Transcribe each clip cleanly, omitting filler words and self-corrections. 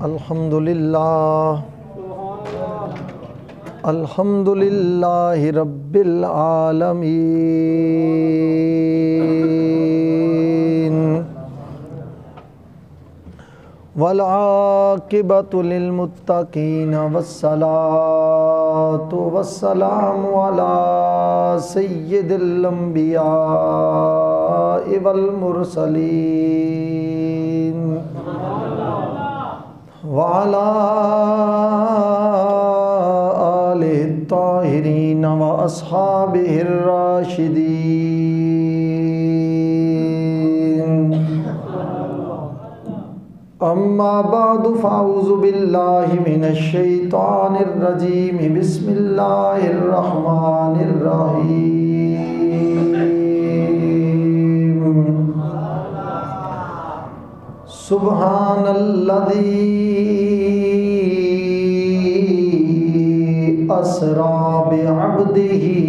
अल्हम्दुलिल्लाहि रब्बिल आलमीन वल आक़िबतु लिल मुत्तक़ीन वस्सलातु वस्सलामु अला सय्यिदिल अंबिया वल मुरसलीन व अला आलिहि ताहिरीन व अस्हाबिहिर राशिदीन। अम्मा बादु फ़अऊज़ु बिल्लाहि मिनश शैतानिर रजीम। बिस्मिल्लाहिर रहमानिर रहीम। सुब्हानल्लज़ी अस्रा बिअब्दिही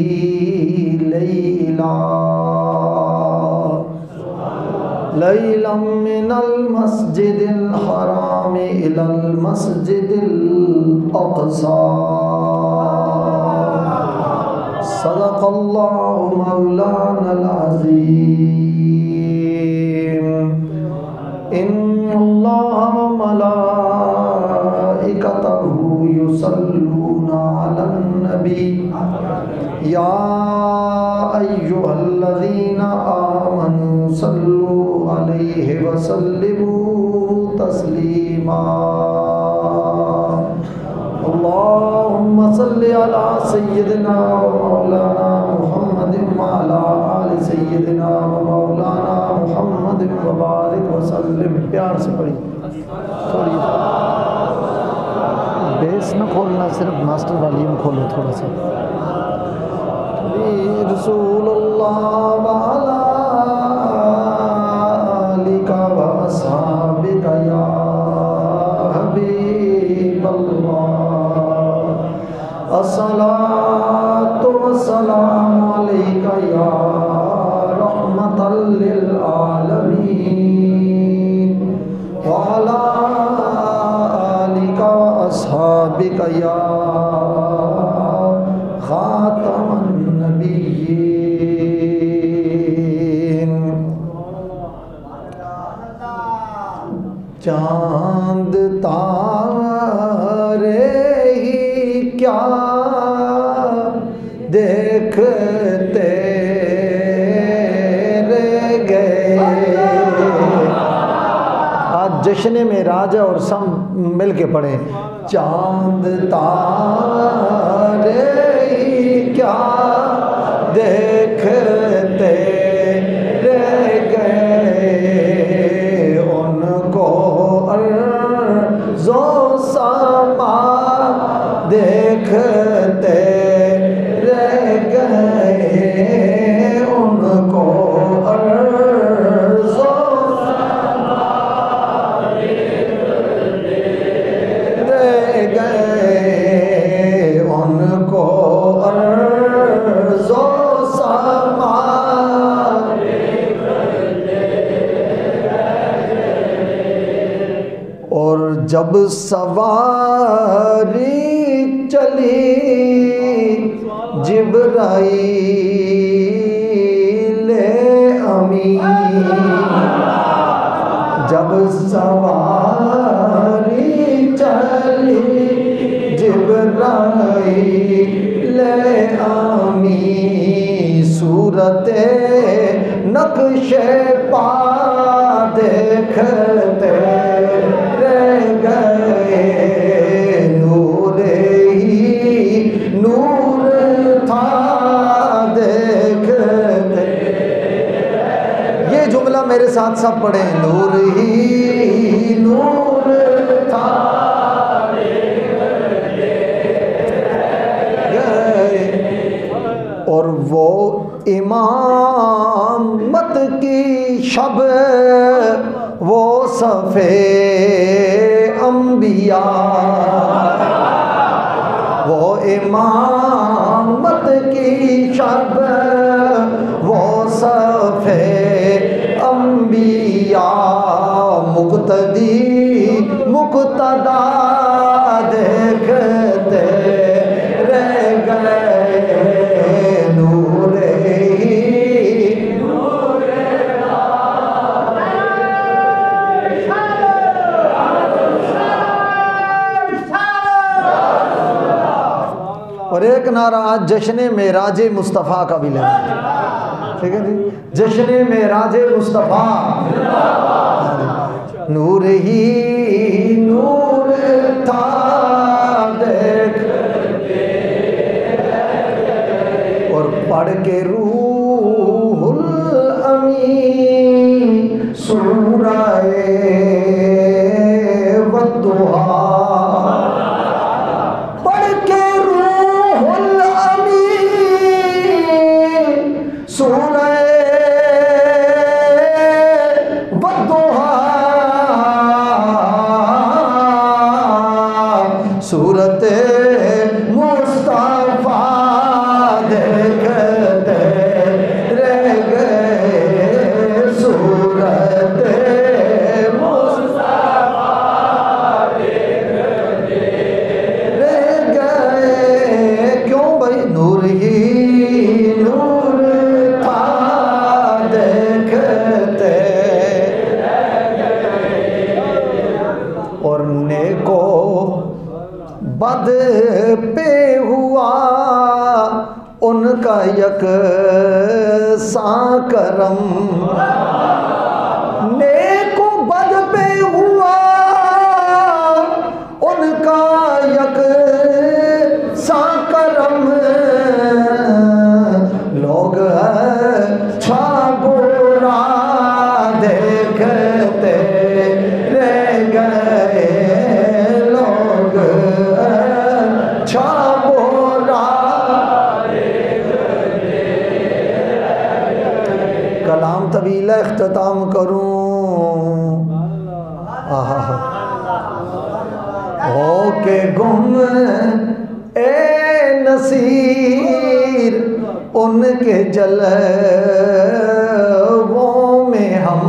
लैलन मिनल मस्जिदिल हराम इलल मस्जिदिल अक़सा। सदक़ल्लाहु मौलानल अज़ीम। इन्नल्लाहा व मलाइकतहु युसल्लूना अलन नबी या अय्युहल्लज़ीना आमनू सल्लू अलैहि व सल्लिमू तस्लीमा। अल्लाहुम्मा सल्लि अला सय्यिदिना व मौलाना मुहम्मदिन व अला आलि सय्यिदिना व मौलाना मुहम्मदिन व बारिक व सल्लिम। प्यार से पढ़िए, थोड़ी बेस न खोलना, सिर्फ मास्टर वॉल्यूम खोलो थोड़ा सा। रसूलुल्लाह व अला आलिका व अस्हाबिका या हबीबल्लाह। अस्सलातु वस्सलामु अलैका या रहमतल लिल आलमीन व अला आलिका व अस्हाबिका या खातमन नबिय्यीन। चांद तारे ही क्या देखते रह गए। आज जश्न में राजा और सब मिल के पढ़े। चांद तारे क्या देखते रह गए। उनको अर्ज़ो समा देखते रह गए। उनको अर्ज़ो समा देखते रह गए। उनको अर्ज़ो समा और जब सवारी चली जिब्राईल अमीन। जब सवारी चली जिब्राईल अमीन। सूरते नक्शे पा देखते रह गए। नूर ही नूर था देखते। ये जुमला मेरे साथ सब पढ़े। नूर ही नूर था और वो इमामत की शब वो सफ़े अंबिया। वो इमामत की शब वो सफ़े अंबिया। मुक़्तदी मुक़्तदा नारा आज जश्न मेराज मुस्तफ़ा का भी लगा, ठीक है जी, जश्न मेराज मुस्तफ़ा। नूर ही नूर था देख और पढ़ के रूहुल अमीन सूराए वद्दुहा, पढ़ के रूहुल अमीन सूराए वद्दुहा, सूरत मुस्तफा देखते रह गए, सूरत मुस्तफा देखते रह गए। क्यों भाई? नूर ही नूर था देखते और नेको बद पे हुआ उनका यक सा करम, नेको बद पे हुआ उनका यक सा करम, लोग अच्छा बुरा देखते रह गए, लोग अच्छा बुरा कलाम तवीला इख्तिताम करूं। हो के गुम ए नसीर उनके जलवों में हम,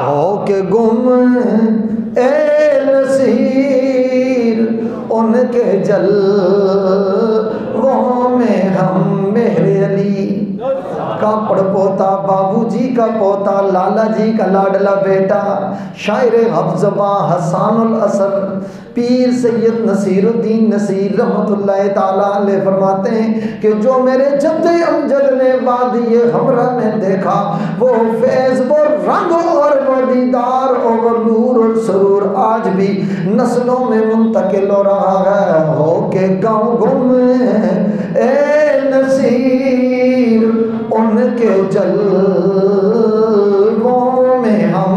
हो के गुम ए नसीर उनके जलवों में हम, मेरे अली का पड़पोता, बाबूजी का पोता, लाला जी का लाडला बेटा, शायर हफ्ज़बा हसानुल असर पीर सैयद नसीरुद्दीन नसीर रहमतुल्लाह ताला अलैह फरमाते हैं कि जो मेरे जद्दे अमजद ने वादिये हमरा में देखा वो फैज़, वो रंग और वो दीदार और वो नूर और सुरूर आज भी नस्लों में मुंतकिल हो रहा है। हो के गाँव गुम ए नसीर उनके जलवों में हम,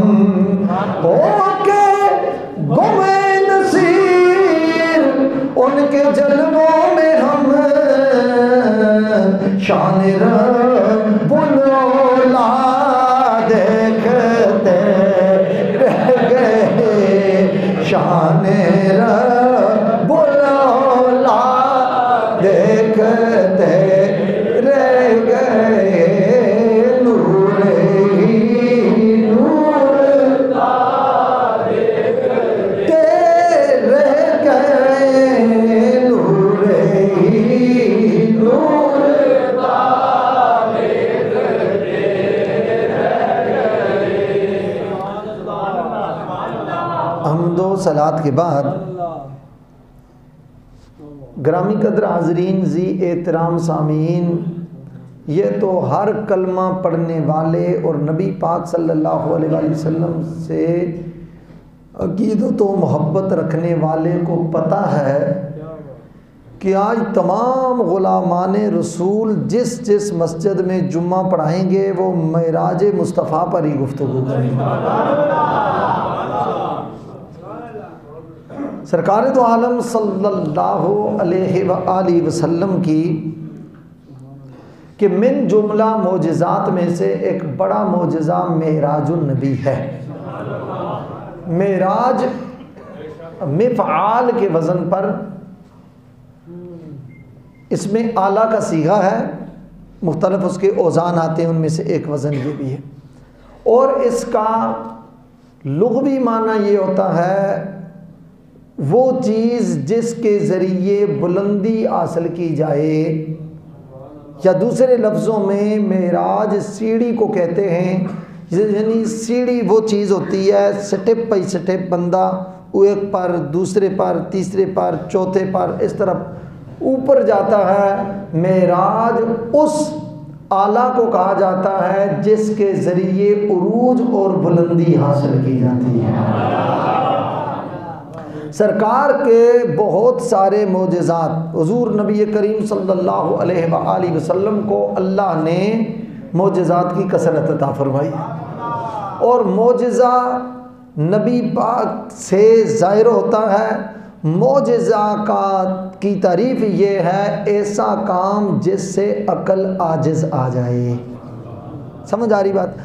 हो के गुम उनके जलवों में हम, शान बुलोला देखते रह गए, शान बुलोला देखते रह गए, नूर ही नूर देखते रह गए, नूर ही नूर हमदो सलात के बाद ग्रामी कदर हाजरीन जी एहतराम सामीन, ये तो हर कलमा पढ़ने वाले और नबी पाक सल्लल्लाहु अलैहि वसल्लम से अकीदत व मोहब्बत रखने वाले को पता है कि आज तमाम ग़ुलामान रसूल जिस जिस मस्जिद में जुम्मा पढ़ाएंगे वो मेराज मुस्तफ़ा पर ही गुफ्तगू करेंगे। सरकार दो आलम सल्लल्लाहु अलैहि वसल्लम की कि मिन जुमला मोजिज़ात में से एक बड़ा मोजिज़ा मेराजुन नबी है। मेराज मिफ़आल के वज़न पर, इसमें आला का सीगा है, मुख्तलिफ उसके औज़ान आते हैं, उनमें से एक वज़न ये भी है। और इसका लुग़वी माना ये होता है वो चीज़ जिसके ज़रिए बुलंदी हासिल की जाए, या दूसरे लफ्ज़ों में मेराज सीढ़ी को कहते हैं। यानी सीढ़ी वो चीज़ होती है स्टेप बाई स्टेप बंदा वो एक पर, दूसरे पर, तीसरे पर, चौथे पर, इस तरफ ऊपर जाता है। मेराज उस आला को कहा जाता है जिसके ज़रिए उरूज और बुलंदी हासिल की जाती है। सरकार के बहुत सारे मोजज़ात, हुज़ूर नबी करीम सल्लल्लाहु अलैहि वसल्लम को अल्लाह ने मोजज़ात की कसरत अता फरमाई, और मोजज़ा नबी पाक से ज़ाहिर होता है। मोजज़ा की तारीफ़ ये है, ऐसा काम जिससे अकल आजिज़ आ जाए। समझ आ रही बात?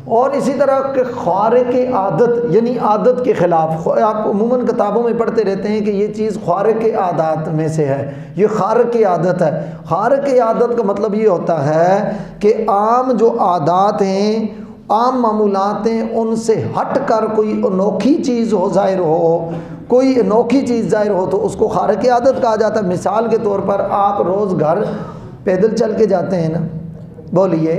और इसी तरह के ख़ारिक़ आदत, यानी आदत के ख़िलाफ़, आप अमूमन किताबों में पढ़ते रहते हैं कि ये चीज़ ख़ारिक़ आदत में से है, ये ख़ारिक़ आदत है। ख़ारिक़ आदत का मतलब ये होता है कि आम जो आदात हैं, आम मामूलात हैं, उनसे हट कर कोई अनोखी चीज़ हो, ज़ाहिर हो, कोई अनोखी चीज़ ज़ाहिर हो, तो उसको ख़ारिक़ आदत कहा जाता है। मिसाल के तौर पर आप रोज़ घर पैदल चल के जाते हैं ना, बोलिए,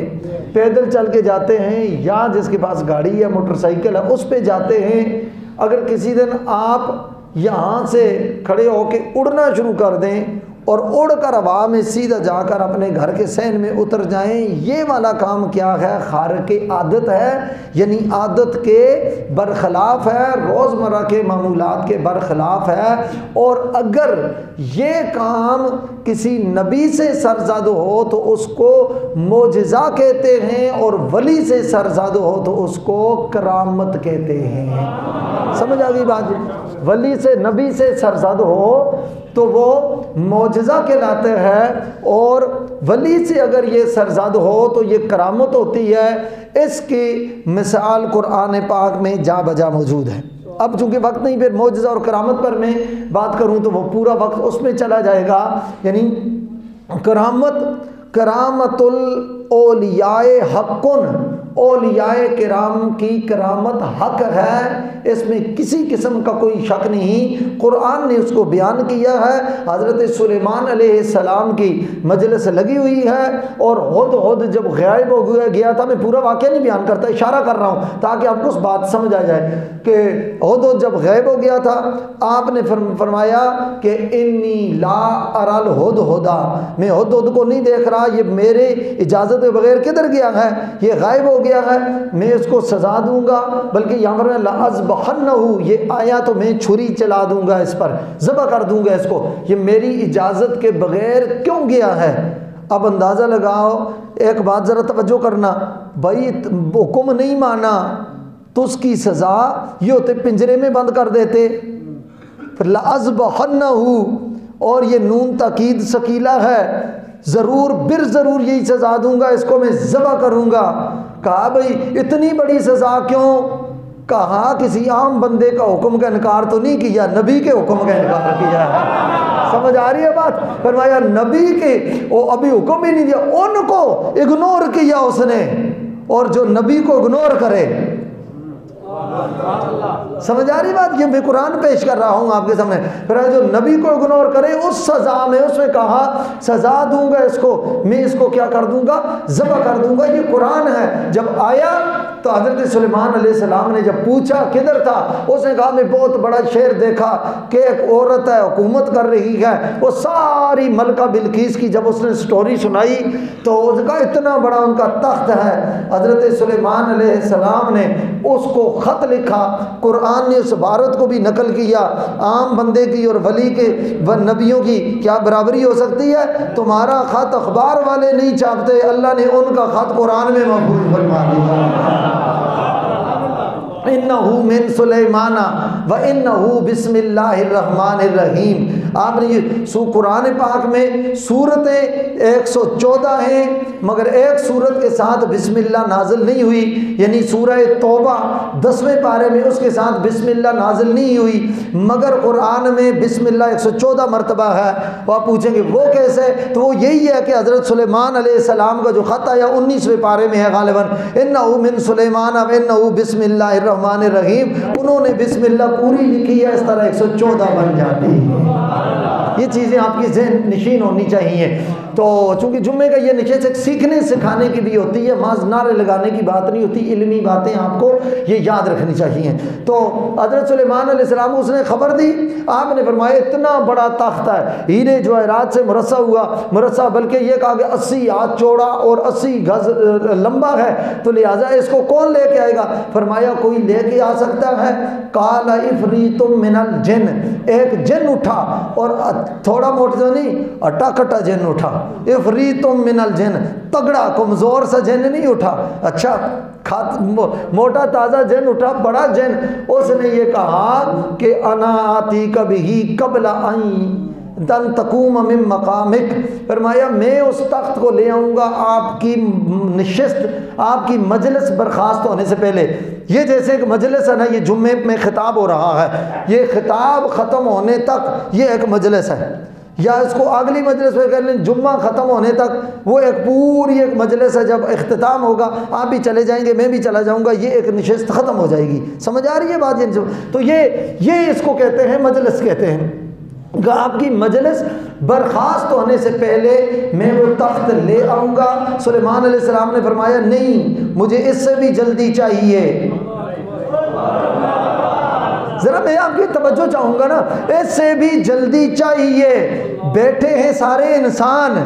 पैदल चल के जाते हैं, या जिसके पास गाड़ी या मोटरसाइकिल है उस पे जाते हैं। अगर किसी दिन आप यहाँ से खड़े होके उड़ना शुरू कर दें और उड़कर हवा में सीधा जाकर अपने घर के सहन में उतर जाएं, ये वाला काम क्या है? ख़ारिक़ आदत है, यानी आदत के बरखिलाफ़ है, रोज़मर्रा के मामूलात के बरखिलाफ़ है। और अगर ये काम किसी नबी से सरज़द हो तो उसको मोजज़ा कहते हैं, और वली से सरज़द हो तो उसको करामत कहते हैं। समझ आ गई बात? वली से, नबी से सरज़द हो तो वो मोजज़ा कहलाते हैं, और वली से अगर ये सरज़द हो तो ये करामत होती है। इसकी मिसाल कुरान पाक में जा बजा मौजूद है। अब चूँकि वक्त नहीं, फिर मोजज़ा और करामत पर मैं बात करूँ तो वो पूरा वक्त उसमें चला जाएगा। यानी करामतुल औलियाए हक़्क़ुन, औलियाए किराम की करामत हक है, इसमें किसी किस्म का कोई शक नहीं। कुरान ने उसको बयान किया है। हज़रत सुलेमान अलैहिस्सलाम की मजलिस लगी हुई है, और हुद जब गायब हो गया था, मैं पूरा वाक़या नहीं बयान करता, इशारा कर रहा हूँ ताकि आपको उस बात समझ आ जाए कि हुद जब गायब हो गया था, आपने फरमाया कि इन्नी ला अरल हुदा, मैं हुद को नहीं देख रहा, ये मेरे इजाज़त के बगैर किधर गया है, ये गायब हो गया है, मैं इसको सज़ा दूंगा। बल्कि यहाँ पर लअज़बहन्नहु, ये आया तो मैं छुरी चला दूंगा, इस पर ज़बह कर दूंगा इसको, ये मेरी इजाज़त के बगैर क्यों गया है। अब अंदाज़ा लगाओ, एक बात ज़रा तवज्जो करना, भाई हुक्म नहीं माना तो उसकी सज़ा ये होते पिंजरे में बंद कर देते। फिर लअज़बहन्नहु, और ये नून ताकीद सकीला है, ज़रूर बिर ज़रूर यही सज़ा दूंगा, इसको मैं ज़बह करूंगा। कहा भाई इतनी बड़ी सज़ा क्यों? कहा किसी आम बंदे का हुक्म का इनकार तो नहीं किया, नबी के हुक्म का इनकार किया है। समझ आ रही है बात? फरमाया नबी के वो अभी हुक्म ही नहीं दिया, उनको इग्नोर किया उसने, और जो नबी को इग्नोर करे, समझ आ रही बात? ये मैं कुरान पेश कर रहा हूँ आपके सामने। फिर जो नबी को इग्नोर करे उस सज़ा में, उसमें कहा सज़ा दूंगा इसको, मैं इसको क्या कर दूंगा? ज़बह कर दूंगा। ये कुरान है। जब आया तो हज़रत सुलेमान अलैहिस्सलाम ने जब पूछा किधर था, उसने कहा मैं बहुत बड़ा शेर देखा कि एक औरत है हुकूमत कर रही है। वो सारी मलका बिल्कीस की जब उसने स्टोरी सुनाई तो उसका इतना बड़ा उनका तख्त है। हज़रत सुलेमान अलैहिस्सलाम ने उसको ख़त लिखा, कुरान ने उस भारत को भी नकल किया। आम बंदे की और वली के व नबियों की क्या बराबरी हो सकती है? तुम्हारा ख़त अखबार वाले नहीं छापते, अल्लाह ने उनका ख़त कुरान में महफूज फरमा दिया। इन्नहु मिन सुलेमाना व इन्नहु बिस्मिल्लाहिर्रहमानिर्रहीम। आपने ये कुरान पाक में सूरतें 114 हैं, मगर एक सूरत के साथ बिस्मिल्लाह नाजिल नहीं हुई, यानी सूरह तौबा 10वें पारे में उसके साथ बिस्मिल्लाह नाजिल नहीं हुई, मगर कुरान में बिस्मिल्लाह 114 मरतबा है। वो आप पूछेंगे वो कैसे? तो वो यही है कि हज़रत सुलेमान अलैहिस्सलाम का जो ख़त आया 19वें पारे में है गालिबन, इन्नहु मिन सुलेमान व इन्नहु बिस्मिल्लाहिर्रहमानिर्रहीम। उन्होंने बिस्मिल्लाह पूरी लिखी है, इस तरह 114 बन जाती है। ये चीज़ें आपकी ज़हन नशीन होनी चाहिए। तो चूँकि जुम्मे का ये निशस्त एक सीखने सिखाने की भी होती है, माज नारे लगाने की बात नहीं होती, इल्मी बातें आपको ये याद रखनी चाहिए। तो हज़रत सुलेमान अलैहिस्सलाम उसने खबर दी, आपने फरमाया इतना बड़ा तख्त है, हीरे जवाहरात से मुरस्सा हुआ, मुरस्सा बल्कि ये कहा कि 80 हाथ चौड़ा और 80 गज लंबा है, तो लिहाजा इसको कौन लेके आएगा? फरमाया कोई लेके आ सकता है। काला इफरीतुम मिनल जिन, एक जिन उठा और थोड़ा मोटा नहीं, अटा कटा जिन उठा। इफरीतुम मिनल जिन, तगड़ा कमज़ोर सा जिन नहीं उठा, अच्छा मोटा ताज़ा जिन उठा, बड़ा जिन। उसने ये कहा कि अना आती कभी कबला आई दन तकूम मिन मकामिक, फरमाया मैं उस तख्त को ले आऊँगा आपकी नशिस्त, आपकी मजलिस बर्खास्त होने से पहले। ये जैसे एक मजलिस है ना, ये जुम्मे में खिताब हो रहा है, ये खिताब ख़त्म होने तक ये एक मजलिस है, या इसको अगली मजलिस में कर लें, जुम्मा ख़त्म होने तक वो एक पूरी एक मजलिस है। जब इख्तिताम होगा आप भी चले जाएंगे, मैं भी चला जाऊंगा, ये एक नशिस्त ख़त्म हो जाएगी। समझ आ रही है बात? तो ये इसको कहते हैं मजलिस कहते हैं। आपकी मजलिस बर्खास्त होने से पहले मैं वो तख्त ले आऊँगा। सुलेमान अलैहिस्सलाम ने फरमाया नहीं, मुझे इससे भी जल्दी चाहिए। ज़रा मैं आपकी तवज्जो चाहूँगा ना, इससे भी जल्दी चाहिए। बैठे हैं सारे इंसान,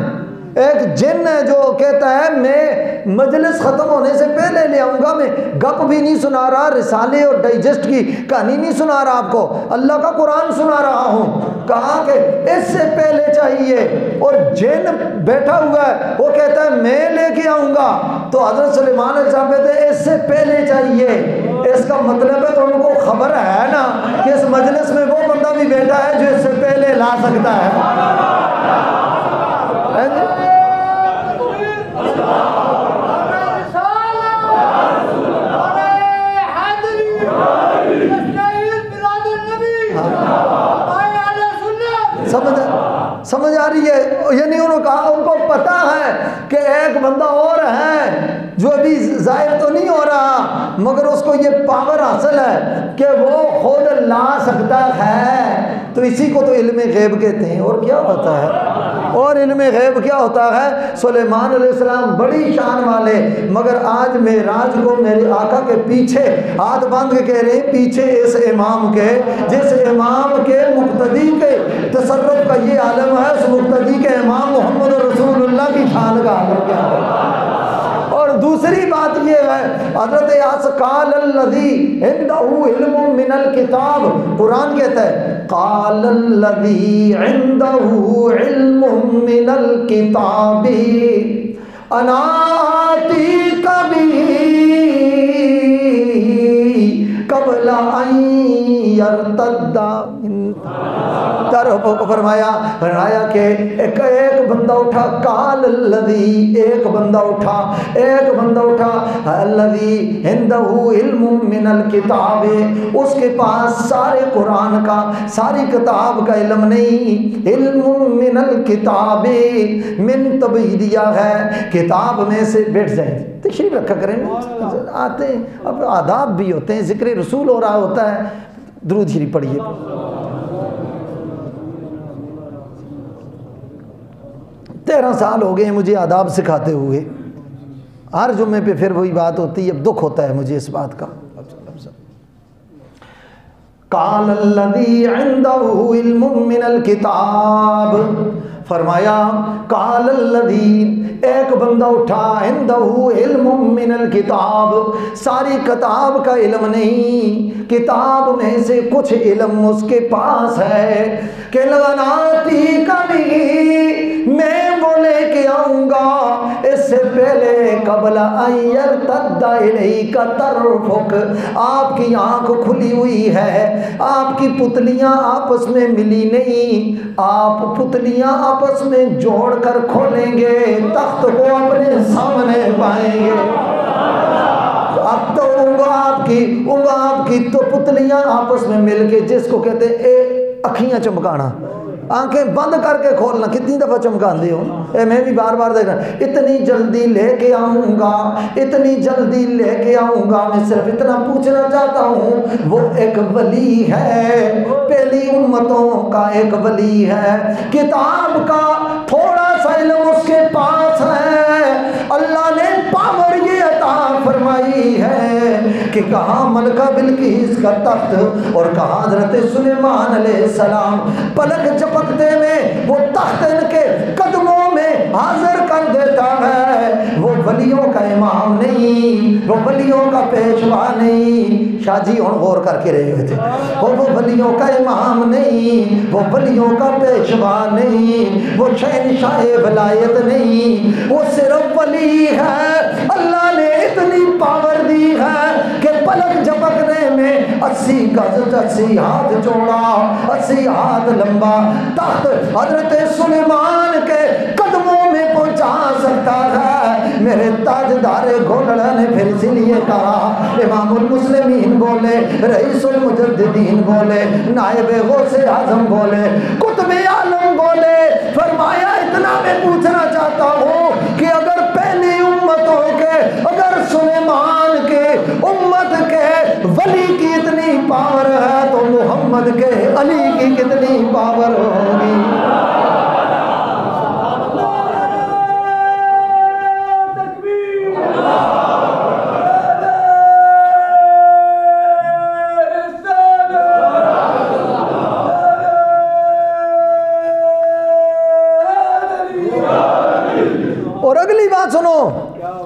एक जिन है जो कहता है मैं मजलिस ख़त्म होने से पहले ले आऊँगा, मैं गप भी नहीं सुना रहा, रिसाले और डाइजेस्ट की कहानी नहीं सुना रहा आपको, अल्लाह का कुरान सुना रहा हूँ। कहा कि इससे पहले चाहिए, और जिन बैठा हुआ है वो कहता है मैं लेके आऊँगा। तो हज़रत सुलेमान अलैहिस्सलाम कहते हैं इससे पहले चाहिए। इसका मतलब है उनको खबर है ना कि इस मजलिस में वो बंदा भी बैठा है जो इससे पहले ला सकता है। समझ आ रही है? यानी उन्होंने कहा उनको पता है कि एक बंदा और है जो अभी जाहिर तो नहीं हो रहा, मगर उसको ये पावर हासिल है कि वो खुद ला सकता है। तो इसी को तो इल्म गैब कहते हैं। और क्या होता है? और इल्म गैब क्या होता है? सुलेमान अलैहिस्सलाम बड़ी शान वाले, मगर आज मेराज को मेरे आका के पीछे हाथ बांध के कह रहे हैं, पीछे इस इमाम के, जिस इमाम के मुक्तदी के तसर्रुफ का ये आलम है, उस मुक्तदी के इमाम मोहम्मद रसूलुल्लाह की शान का आलम क्या है। और दूसरी बात ये है, हज़रत यासकालल्लज़ी इंदहु इल्मुम मिनल किताब, कुरान कहता है कालल्लज़ी इंदहु इल्मुम मिनल किताबी अनाती कभी कबला यर्तद्दा फरमाया कि एक बंदा उठा, काल लदी, एक बंदा उठा लदी हिंदहु इल्मुम मिनल किताब, उसके पास सारे कुरान का, सारी किताब का इल्म नहीं, इल्मुम मिनल किताब, मिन तबीदिया है, किताब में से। बैठ जाए, तशरीफ रखा करें, आते हैं, अब आदाब भी होते हैं, जिक्र रसूल हो रहा होता है, दुरूद शरीफ पढ़िए। तेरह साल हो गए मुझे आदाब सिखाते हुए, हर जुम्मे पे फिर वही बात होती है, अब दुख होता है मुझे इस बात का। कालल्लज़ी इंदहु इल्मुम मिनल किताब, फरमाया कालल्लज़ी, एक बंदा उठा, इंदहु इल्मुम मिनल किताब, सारी किताब का इल्म नहीं, किताब में से कुछ इल्म उसके पास है। कि लगानाती कभी मैं वो लेके आऊँगा, इससे पहले कबला अय्यर तद्दा इलैका तरफुक, आपकी आँख खुली हुई है, आपकी पुतलियाँ आपस में मिली नहीं, आप पुतलियाँ आपस में जोड़कर खोलेंगे, तख्त को अपने सामने पाएंगे। अब तो उंगली आपकी तो पुतलियाँ आपस में मिलके, जिसको कहते हैं अखियाँ चमकाना, आंखें बंद करके खोलना, कितनी दफ़ा चमकाते हो? मैं भी बार बार देख रहा, इतनी जल्दी लेके आऊँगा, इतनी जल्दी लेके आऊँगा। मैं सिर्फ इतना पूछना चाहता हूँ, वो एक वली है, पहली उम्मतों का एक वली है, किताब का थोड़ा सा इल्म उसके पास है। अल्लाह ने पावर ये अता फरमाई है कि कहाँ मलका बिल्किस का तख्त और कहाँ हज़रत सुलेमान अलैहिस्सलाम पलक झपकते में वो तख्त इनके कदमों में हाजिर कर देता है। वो वलियों का इमाम नहीं, वो वलियों का पेशवा नहीं। शाहजी और गौर करके रहे हुए थे, वो वलियों का इमाम नहीं, वो वलियों का पेशवा नहीं, वो शहंशाह वलायत नहीं, वो सिर्फ वली है। अल्लाह ने इतनी पावर दी है कि पलक झपकने में 80 गज 80 हाथ चौड़ा 80 हाथ लंबा तख्त हजरत सुलेमान के कदमों में पहुंचा सकता है। मेरे ताजदार घोड़े ने फिर इसीलिए कहा, इमामुल मुस्लिमीन बोले, रईसुल मुजद्दिदीन बोले, नायबे गौसे आजम बोले, कुतुबे आलम बोले, फरमाया इतना मैं पूछना चाहता हूँ कि अगर पहली उम्मतों के, अगर सुलेमान के उम्मत के वली की इतनी पावर है तो मोहम्मद के अली की कितनी पावर होगी। और अगली बात सुनो,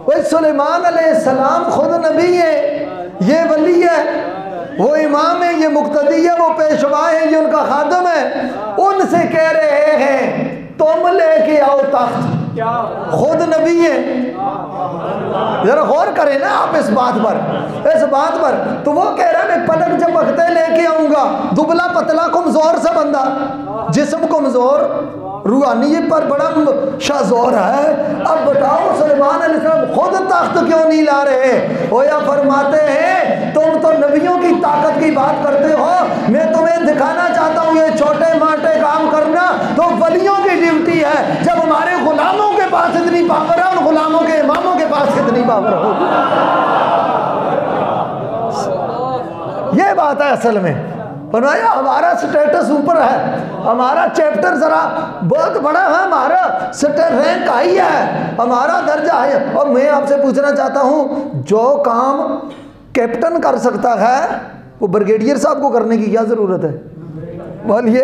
वही सुलेमान अलैहिस्सलाम खुद नबी है, ये वली है, वो इमाम है, ये मुक्तदी है, वो पेशवा है, ये उनका खादम है। उनसे कह रहे हैं तुम लेके आओ तख्त, खुद नबी है। जरा गौर करें ना आप इस बात पर। तो वो कह रहा है मैं पलक झपकते लेके आऊंगा। दुबला पतला कमजोर सा बंदा, जिस्म कमजोर, रूहानी पर बड़ा शाजोर है। अब बताओ सुलेमान अलैहिस्सलाम खुद तख्त क्यों नहीं ला रहे? वो या फरमाते हैं तुम तो नबियों की ताकत की बात करते हो, मैं तुम्हें दिखाना चाहता हूँ ये छोटे मोटे काम करना तो वलियों की ड्यूटी है। जब हमारे गुलामों के पास इतनी पावर है, उन गुलामों के इमामों के पास कितनी पावर होगी? ये बात है असल में। बनाया हमारा स्टेटस ऊपर है, हमारा चैप्टर जरा बहुत बड़ा है, हमारा रैंक हाई है, हमारा दर्जा है। और मैं आपसे पूछना चाहता हूं, जो काम कैप्टन कर सकता है वो ब्रिगेडियर साहब को करने की क्या जरूरत है? बोलिए।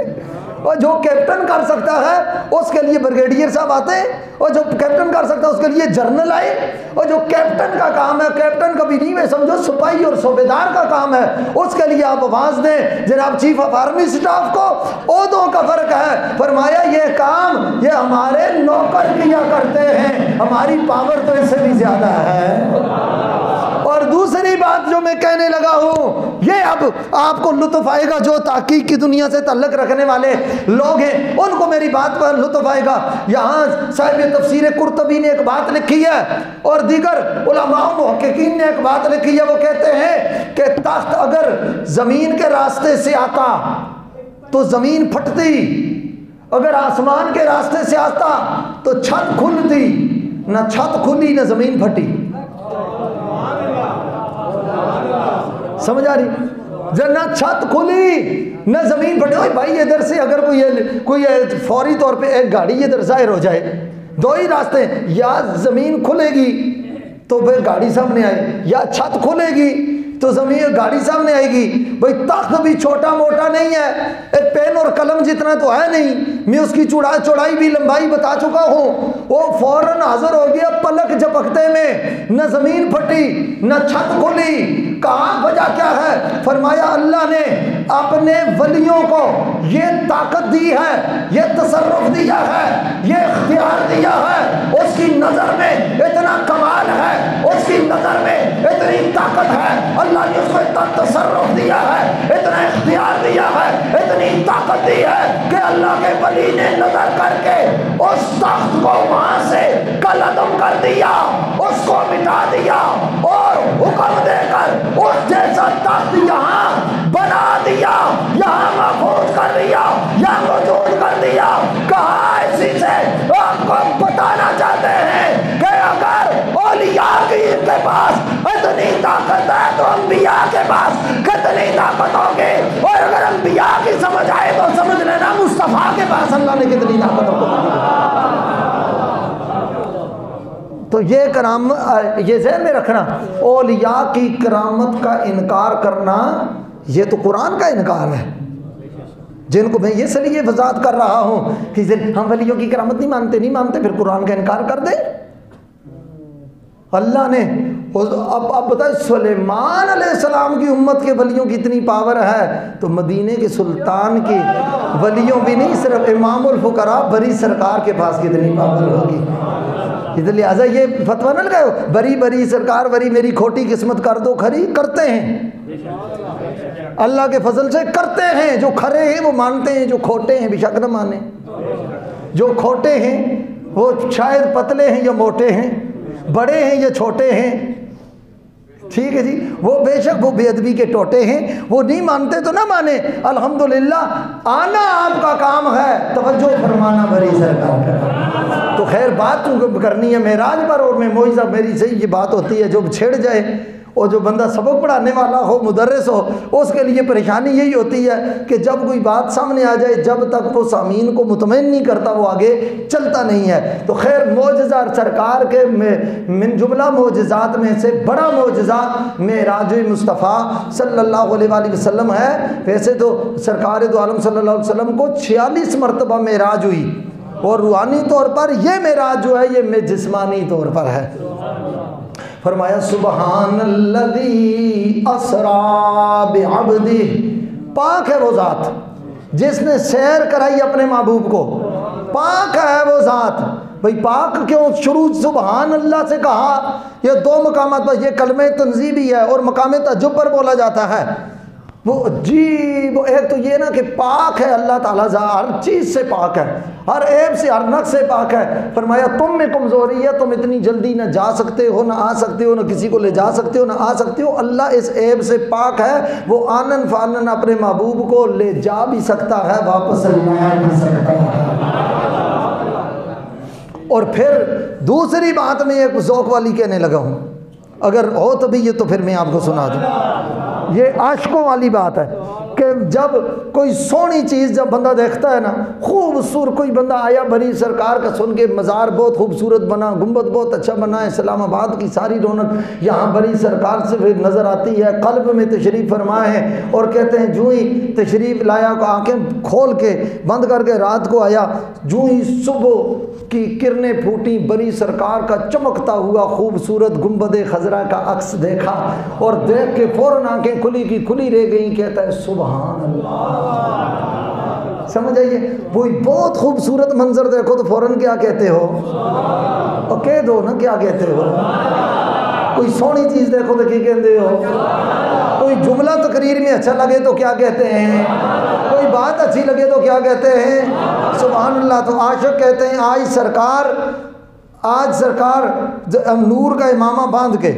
और जो कैप्टन कर सकता है उसके लिए ब्रिगेडियर साहब आते, और जो कैप्टन कर सकता है उसके लिए जनरल आए। और जो कैप्टन का काम है, कैप्टन कभी नहीं, वे समझो सिपाही और सूबेदार का काम है, उसके लिए आप आवाज दें जनाब चीफ ऑफ आर्मी स्टाफ को। ओहदों का फर्क है। फरमाया ये काम ये हमारे नौकर किया करते हैं, हमारी पावर तो इससे भी ज्यादा है। और दूसरी बात जो मैं कहने लगा हूं, ये अब आपको लुत्फ आएगा, जो ताकीक की दुनिया से ताल्लुक रखने वाले लोग हैं उनको मेरी बात पर लुत्फ आएगा। यहाँ साहिब तफसीर कुर्तबी ने एक बात लिखी है और दीगर उलमा मुहक्किकीन ने एक बात लिखी है। वो कहते हैं कि तख्त अगर जमीन के रास्ते से आता तो जमीन फटती, अगर आसमान के रास्ते से आता तो छत खुलती, न छत खुली न जमीन फटी। समझ आ रही? जब ना छत खुली न जमीन फटे। ओए भाई इधर से अगर कोई फौरी तौर पे एक गाड़ी इधर जाहिर हो जाए, दो ही रास्ते, या जमीन खुलेगी तो फिर गाड़ी सामने आए, या छत खुलेगी तो जमीन गाड़ी सामने आएगी। भाई तख्त भी छोटा मोटा नहीं है, एक पेन और कलम जितना तो है नहीं। मैं उसकी चौड़ाई भी लंबाई बता चुका हूँ। वो फौरन हाजिर हो गया पलक झपकते में, न जमीन फटी न छत खुली। कहा वजह क्या है? फरमाया अल्लाह ने अपने वलियों को ये ताकत दी है, ये तसर्रुफ दिया है, ये इख्तियार दिया है। उसकी नजर में इतना कमाल है, उसकी नजर में इतनी ताकत है, अल्लाह ने उसको इतना तसर्रुफ दिया है, इतना इख्तियार दिया है, इतनी ताकत दी है कि अल्लाह के वली ने नजर करके उस तख्त को वहां से कलअदम कर दिया, उसको मिटा दिया और हुक्म देकर उस जैसा तख्त यहाँ बना दिया, यहाँ महफूज कर दिया, यहाँ मौजूद कर दिया। कहा इसी से आपको बताना चाहते हैं कि अगर औलिया के पास इतनी ताकत है तो अंबिया के पास कितनी ताकत होगी। और अगर अंबिया की समझ आए तो समझ लेना मुस्तफा के पास अल्लाह ने कितनी ताकत होगी। तो ये कराम ये ज़हन में रखना, औलिया की करामत का इनकार करना ये तो कुरान का इनकार है, जिनको मैं ये इसलिए वजाहत कर रहा हूँ कि हम वलियों की करामत नहीं मानते फिर कुरान का इनकार कर दे। अल्लाह ने अब बताए सुलेमान अलैहिस्सलाम की उम्मत के वलियों की इतनी पावर है, तो मदीने के सुल्तान के वलियों भी नहीं, सिर्फ इमामुल फुकरा बरी सरकार के पास कितनी पावर होगी। इसलिए लिहाजा ये फतवा न लगाओ बरी बरी सरकार बरी मेरी खोटी किस्मत कर दो खरी, करते हैं अल्लाह के फजल से करते हैं। जो खरे हैं वो मानते हैं, जो खोटे हैं बेशक न माने। जो खोटे हैं वो शायद पतले हैं या मोटे हैं, बड़े हैं या छोटे हैं, ठीक है जी, वो बेशक वो बेअदबी के टोटे हैं, वो नहीं मानते तो ना माने। अल्हम्दुलिल्लाह आना आपका काम है, तवज्जो फरमाना बरी सरकार का। तो खैर बात तुमको करनी है मेराज पर, और मैं मोइज़ा मेरी सही ये बात होती है जो छेड़ जाए, और जो बंदा सबक पढ़ाने वाला हो मुदर्रिस हो उसके लिए परेशानी यही होती है कि जब कोई बात सामने आ जाए जब तक वो सामीन को मुतमईन नहीं करता वो आगे चलता नहीं है। तो खैर मोजज़ा सरकार के मिन जुमला मोजज़ात में से बड़ा मोजज़ा मेराज मुस्तफ़ा सल्लल्लाहु अलैहि वसल्लम है। वैसे तो सरकार दो आलम सल्लल्लाहु अलैहि वसल्लम को 46 मरतबा मेराज हुई, और रूहानी तौर पर ये मेराज जो है ये जिस्मानी तौर पर है। फरमाया सुबहानल्लज़ी असरा बिअब्दिही, पाक है वो ज़ात जिसने सैर कराई अपने महबूब को, पाक है वो ज़ात। भाई पाक क्यों शुरू सुबहान अल्लाह से कहा? ये दो मकामात पर, ये कलमे तंज़ीह भी है और मकाम तअज्जुब पर बोला जाता है। वो अजीब, एक तो ये ना कि पाक है अल्लाह ताला, हर चीज़ से पाक है, हर ऐब से हर नक़्स से पाक है। फरमाया तुम में कमज़ोरी है, तुम इतनी जल्दी ना जा सकते हो ना आ सकते हो, ना किसी को ले जा सकते हो ना आ सकते हो। अल्लाह इस ऐब से पाक है, वो आनन फानन अपने महबूब को ले जा भी सकता है, वापस ला भी सकता है। और फिर दूसरी बात में एक ज़ौक़ वाली कहने लगा हूँ, अगर हो तो भी ये तो फिर मैं आपको सुना दूँ। ये आशिकों वाली बात है कि जब कोई सोहनी चीज़ जब बंदा देखता है ना, खूबसूरत, कोई बंदा आया बरी सरकार का सुन के, मज़ार बहुत खूबसूरत बना, गुंबद बहुत अच्छा बना है, इस्लामाबाद की सारी रौनक यहाँ बरी सरकार से फिर नज़र आती है, क़ल्ब में तशरीफ़ फरमाए हैं। और कहते हैं जूँ ही तशरीफ़ लाया को आँखें खोल के बंद करके रात को आया, जूँ ही सुबह की किरणें फूटी, बरी सरकार का चमकता हुआ खूबसूरत गुंबद खजरा का अक्स देखा, और देख के फ़ौरन आँखें खुली की खुली रह गई। कहता है सुभान अल्लाह। समझ आइए, कोई बहुत खूबसूरत मंजर देखो तो फ़ौरन क्या कहते हो? और कह दो ना क्या कहते हो। कोई सोहनी चीज़ देखो तो क्या कहते हो? कोई जुमला तकरीर में अच्छा लगे तो क्या कहते हैं? कोई बात अच्छी लगे तो क्या कहते हैं? सुभान अल्लाह। तो आशिक कहते हैं आज सरकार नूर का इमामा बांध के,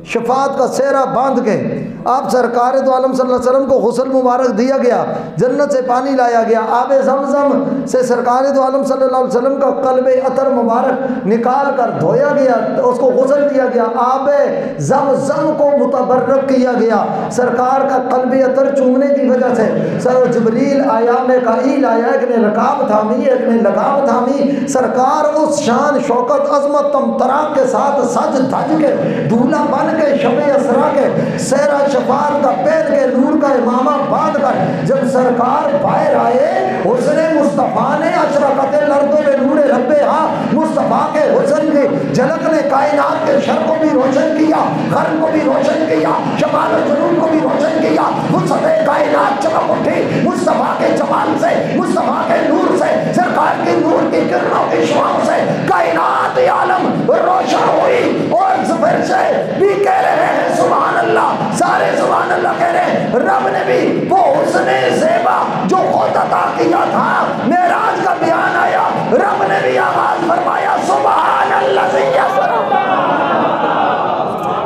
शफात का सेहरा बांध के, आप सरकार दो आलम सल्लल्लाहु अलैहि वसल्लम को गुस्ल मुबारक दिया गया, जन्नत से पानी लाया गया, आबे ज़मज़म से सरकार दो आलम सल्लल्लाहु अलैहि वसल्लम का क़ल्बे अतर मुबारक निकाल कर धोया गया, उसको गुस्ल दिया गया, आबे ज़मज़म को मुतबर्रक किया गया। सरकार का क़ल्बे अतर चूमने की वजह से सर जिब्रील आया, मिकाईल आया, एक ने रकाब थामी, एक ने लगाम थामी। सरकार उस शान शौकत अज़मत तमतरा के साथ सज धज के दूल्हा बन के शबे असरा के सेहरा शफात का पहन के नूर का इमामा बांध कर जब सरकार बाहर आए, हुस्न मुस्तफ़ा ने अशरकत लर्दों में नूर रब्बे हाँ, मुस्तफ़ा के हुस्न की झलक ने कायनात के शर को भी रोशन किया, गर्म को भी रोशन किया, शमाल जुनून को भी रोशन किया। मुस्तफ़ा कायनात चमक उठी मुस्तफ़ा के जमाल से, मुस्तफ़ा के नूर से, सरकार की नूर की किरणों की शुआओं से कायनात आलम रोशन हुई। और फिर से भी कह रहे हैं सुभान अल्लाह, सारे सुभान अल्लाह कह रहे हैं। रब ने भी वो हुस्ने ज़ेबा जो खुद अता किया था, मेराज का बयान आया, रब ने भी आवाज फरमाया सुभान अल्लाह,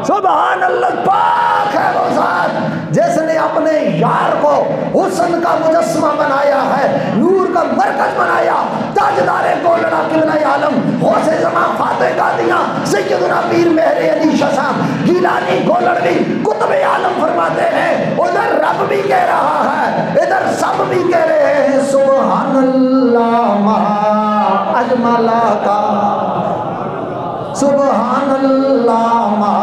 सुभान अल्लाह। पाक है वो ज़ात जिसने अपने यार को हुस्न का मुजस्समा बनाया है, नूर का मरकज बनाया, ताजदारे गोलड़ा किबला आलम गौसे ज़मां फाते कादियां सैयदना पीर मेहर अली शाह गिलानी गोलड़ी कुतुब आलम फरमाते हैं। उधर रब भी कह रहा है, इधर सब भी कह रहे हैं सुभान अल्लाह महा अजमला का, सुबहानल्लाह मा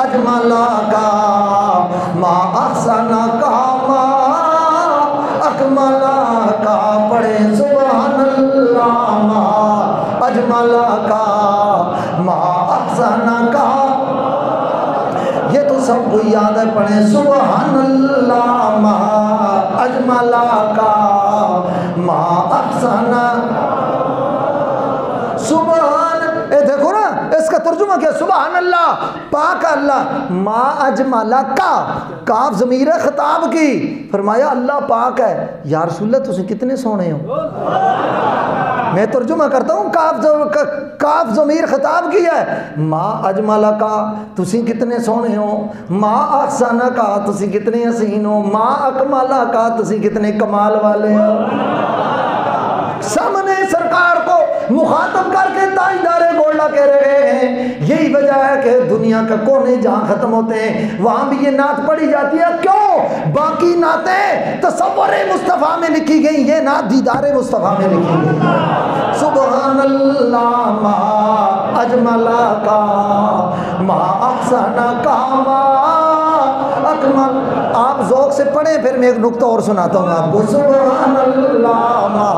अजमला का मा अहसना का मा अकमला का। पढ़े सुबहानल्लाह मा अजमला का मा अहसना का। ये तो सबको याद है, पढ़े सुबहानल्लाह मा अजमला का मा अहसना। सुबहान, ए देखो ना इसका तर्जुमा क्या, सुबहान अल्लाह पाक अल्लाह, मा अजमला का, काफ ज़मीर खिताब की, फरमाया अल्लाह पाक है। या रसूलल्लाह तुम कितने सोने हो। मैं तर्जुमा करता हूँ, काफ ज़मीर खिताब की है। मा अजमला का तुसी कितने सोने हो, मा अहसना का तुसी कितने हसीन हो, मा अकमला का तुसी कितने कमाल वाले हो। सामने सरकार को मुखातब करके ताजदारे गोल्डा कह रहे हैं। यही वजह है कि दुनिया के कोने जहाँ ख़त्म होते हैं वहाँ भी ये नात पढ़ी जाती है। क्यों? बाकी नातें तसव्वुर मुस्तफ़ा में लिखी गई, ये नात दीदार मुस्तफ़ा में लिखी गई। सुबहानल्लाह मा अजमला का मा अहसना का मा अकमल। आप ज़ौक़ से पढ़ें, फिर मैं एक नुक्ता और सुनाता हूँ आपको। सुबहानल्लाह मा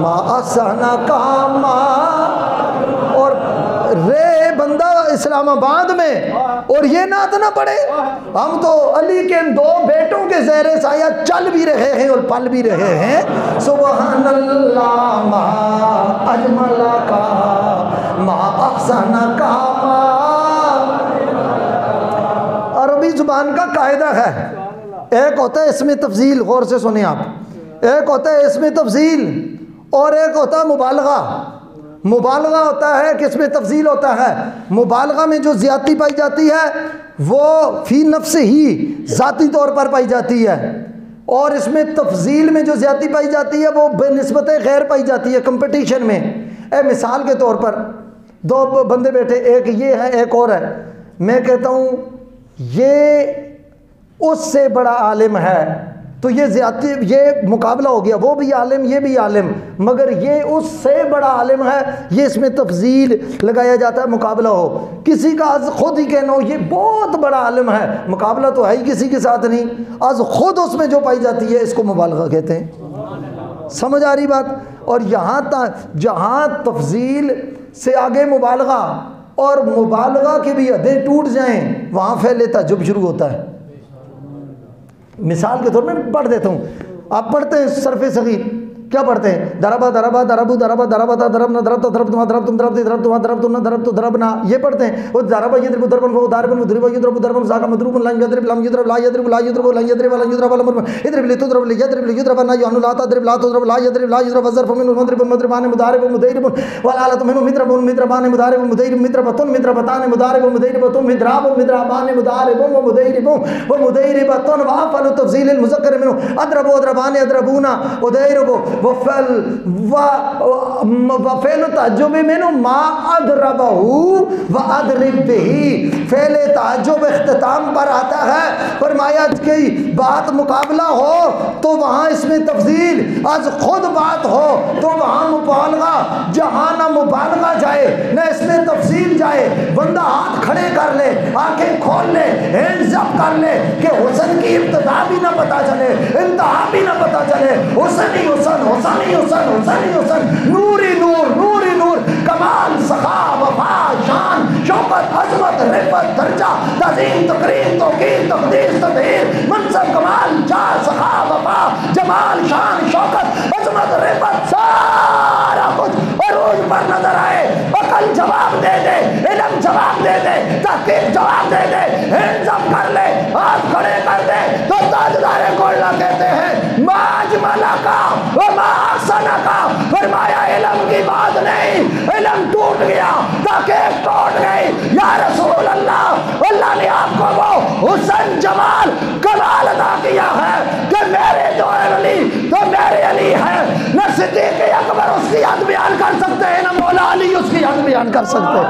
अहसना का मा। और रे बंदा इस्लामाबाद में और ये नात ना पढ़े। हम तो अली के दो बेटों के ज़ेरे साया चल भी रहे हैं और पल भी रहे हैं। सुबहानल्लाह मा अजमला का मा अहसना का मा। अरबी ज़ुबान का कायदा है, एक होता है इसमें तफजील, गौर से सुने आप, एक होता है इसमें तफजील और एक होता है मुबालगा। मुबालगा होता है कि इसमें तफजील होता है। मुबालगा में जो ज़्यादती पाई जाती है वो फ़ी नफ्स ही ज़ाती तौर पर पाई जाती है, और इसमें तफजील में जो ज़्यादती पाई जाती है वो बेनिस्बत गैर पाई जाती है कंपटीशन में। मिसाल के तौर पर दो बंदे बैठे, एक ये है एक और है। मैं कहता हूँ ये उससे बड़ा आलिम है, तो ये ज़्यादती, ये मुकाबला हो गया, वो भी आलिम ये भी आलिम, मगर ये उससे बड़ा आलिम है, ये इसमें तफजील लगाया जाता है मुकाबला हो। किसी का आज खुद ही कहना हो ये बहुत बड़ा आलिम है, मुकाबला तो है ही किसी के साथ नहीं, आज खुद उसमें जो पाई जाती है इसको मुबालगा कहते हैं। समझ आ रही बात? और यहाँ तक जहाँ तफजील से आगे मुबालगा और मुबालगा की भी हदें टूट जाएं, वहाँ फैले ताज्जुब शुरू होता है। मिसाल के तौर में पढ़ देता हूँ, आप पढ़ते हैं सरफ़े सगीर, क्या पढ़ते हैं? दरबा दरबा दरबू दरबा दरबता दरबना दरब तो दरब तुम्हारा दरब तुम दरब दरब तुम्हारा दरब तुम दरब तो दरबना, ये पढ़ते हैं। वो दरबा ये दरब दरबन वो दारबन मुद्रिबा ये दरब दरबन साका मदरूबन ला यदरब ला यदरब ला यदरब ला यदरब ला यदरब ला यदरब ला मर इधर भी तो दरब यदरब यदरब ना यानु ला तदरब ला तो दरब ला यदरब ला यदरब वजर फमिन मदरब मदरबान मुदारिब मुदैरिब वला ला तुम मित्रबन मित्रबान मुदारिब मुदैरिब मित्रबतुन मित्रबतान मुदारिब मुदैरिबतुन मिद्राबुन मिद्राबान मुदारिब व मुदैरिब व मुदैरिबतुन व फल तफसील अल मुज़क्कर मिन अदरब अदरबान अदरबूना उदैरिब व फल फ़ेल ताज्जुब मेनू मा अदरबहू व अदरिब बिही। फ़ेल ताज्जुब इख्तिताम पर आता है, फरमाया कि बात मुकाबला हो तो वहाँ इसमें तफसील, आज खुद बात हो तो वहाँ मुबालगा। जहाँ ना मुबालगा जाए न इसमें तफसील जाए, बंदा हाथ खड़े कर ले, आंखें खोल ले, हैंड्स अप कर ले कि हुस्न की इब्तिदा भी ना पता चले, इंतहा भी ना पता चले, हुस्न ही हुस्न, हुस्न ही हुस्न, हुस्न ही हुस्न, नूर ही नूर, नूर ही नूर, कमाल सखा वफा शान शौकत अजमत रिफत दर्जा तज़ीम तकरीम तौकीर तक़दीस तदहीर मनसब कमाल जाह सखा वफा जमाल शान शौकत अजमत रिफत सारा कुछ अरूज पर नजर आए। अकल जवाब दे दे, इल्म जवाब दे दे, तहकीक जवाब दे दे, हैंड्स अप कर ले, हाथ खड़े कर दे, तो ताजदारे गोल्डा कहते हैं मा अजमला का व मा अहसना का। फरमाया इल्म की बात नहीं, इल्म टूट गया, तहकीक टूट गई। या रसूल अल्लाह, अल्लाह ने आपको वो हुस्न जमाल कमाल अता किया है कि मेरे जो अली तो मेरे अली है। न सिद्दीक़ अकबर उसकी हद बयान कर सकते हैं, न मौला अली उसकी हद बयान कर सकते हैं।